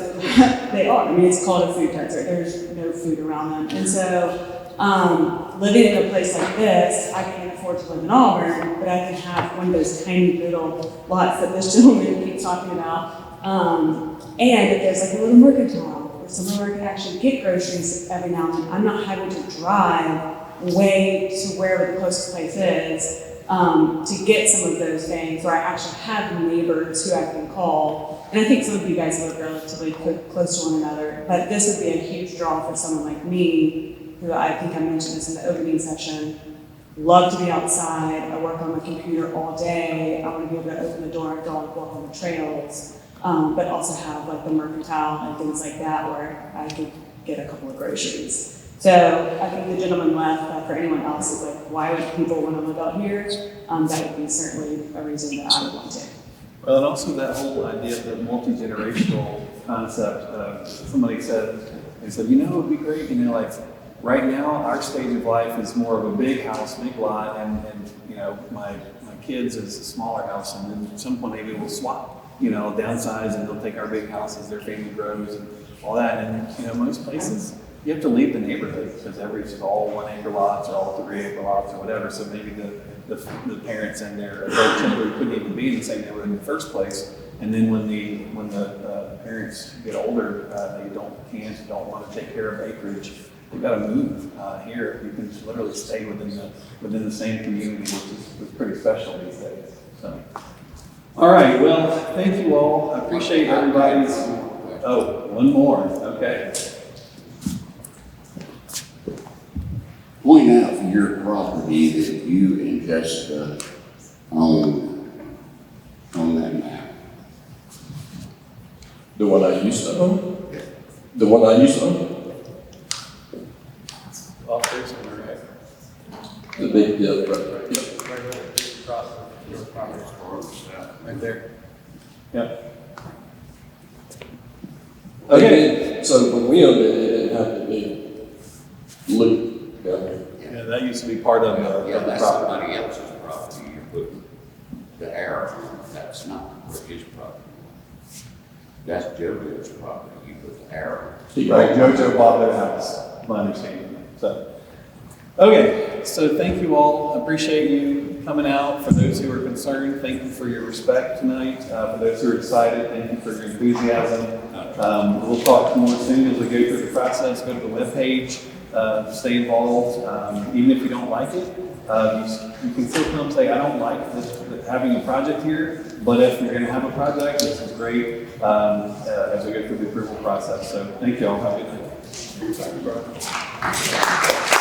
they are. I mean, it's called a food desert. There's no food around them. And so living in a place like this, I can't afford to live in Auburn, but I can have one of those tiny little lots that this gentleman keeps talking about. And if there's a little mercantile, somewhere where I can actually get groceries every now and then. I'm not having to drive way to wherever the closest place is to get some of those things, where I actually have neighbors who I can call. And I think some of you guys live relatively close to one another, but this would be a huge draw for someone like me, who I think I mentioned this in the opening session. Love to be outside. I work on my computer all day. I want to be able to open the door and go and walk on the trails. But also have the mercantile and things like that where I could get a couple of groceries. So I think the gentleman left, but for anyone else, is why would people want to live out here? That would be certainly a reason that I would want to. Well, and also that whole idea of the multi-generational concept. Somebody said, it would be great, right now our stage of life is more of a big house, big lot, and my kids is a smaller house, and then at some point maybe we'll swap. Downsize, and they'll take our big house as their family grows and all that. And, most places, you have to leave the neighborhood because it's all 1 acre lots or all 3 acre lots or whatever. So maybe the parents and their adult children couldn't even be in the same neighborhood in the first place. And then when the parents get older, they don't want to take care of acreage. They've got to move here. You can literally stay within the same community, which is pretty special these days. So. All right, well, thank you all. I appreciate everybody's, oh, one more, okay. Point out for your property that you and Jessica own that map. The one I used to own? The one I used to own? Off there somewhere, right? The big, yeah, right, yeah. Right there. Yep. Okay, so when we owned it, it didn't have the big loop down there. Yeah, that used to be part of the Yeah, that's property. somebody else's property. You're putting the arrow on. That's not his property. That's JoJo's property. You put the arrow. Right, JoJo bought their house, my understanding. So, okay, so thank you all. Appreciate you coming out. For those who are concerned, thank you for your respect tonight. For those who are excited, thank you for your enthusiasm. We'll talk more soon as we go through the process. Go to the webpage, stay involved. Even if you don't like it, you can still come say, I don't like having a project here, but if you're going to have a project, this is great as we go through the approval process. So thank you all. Have a good night.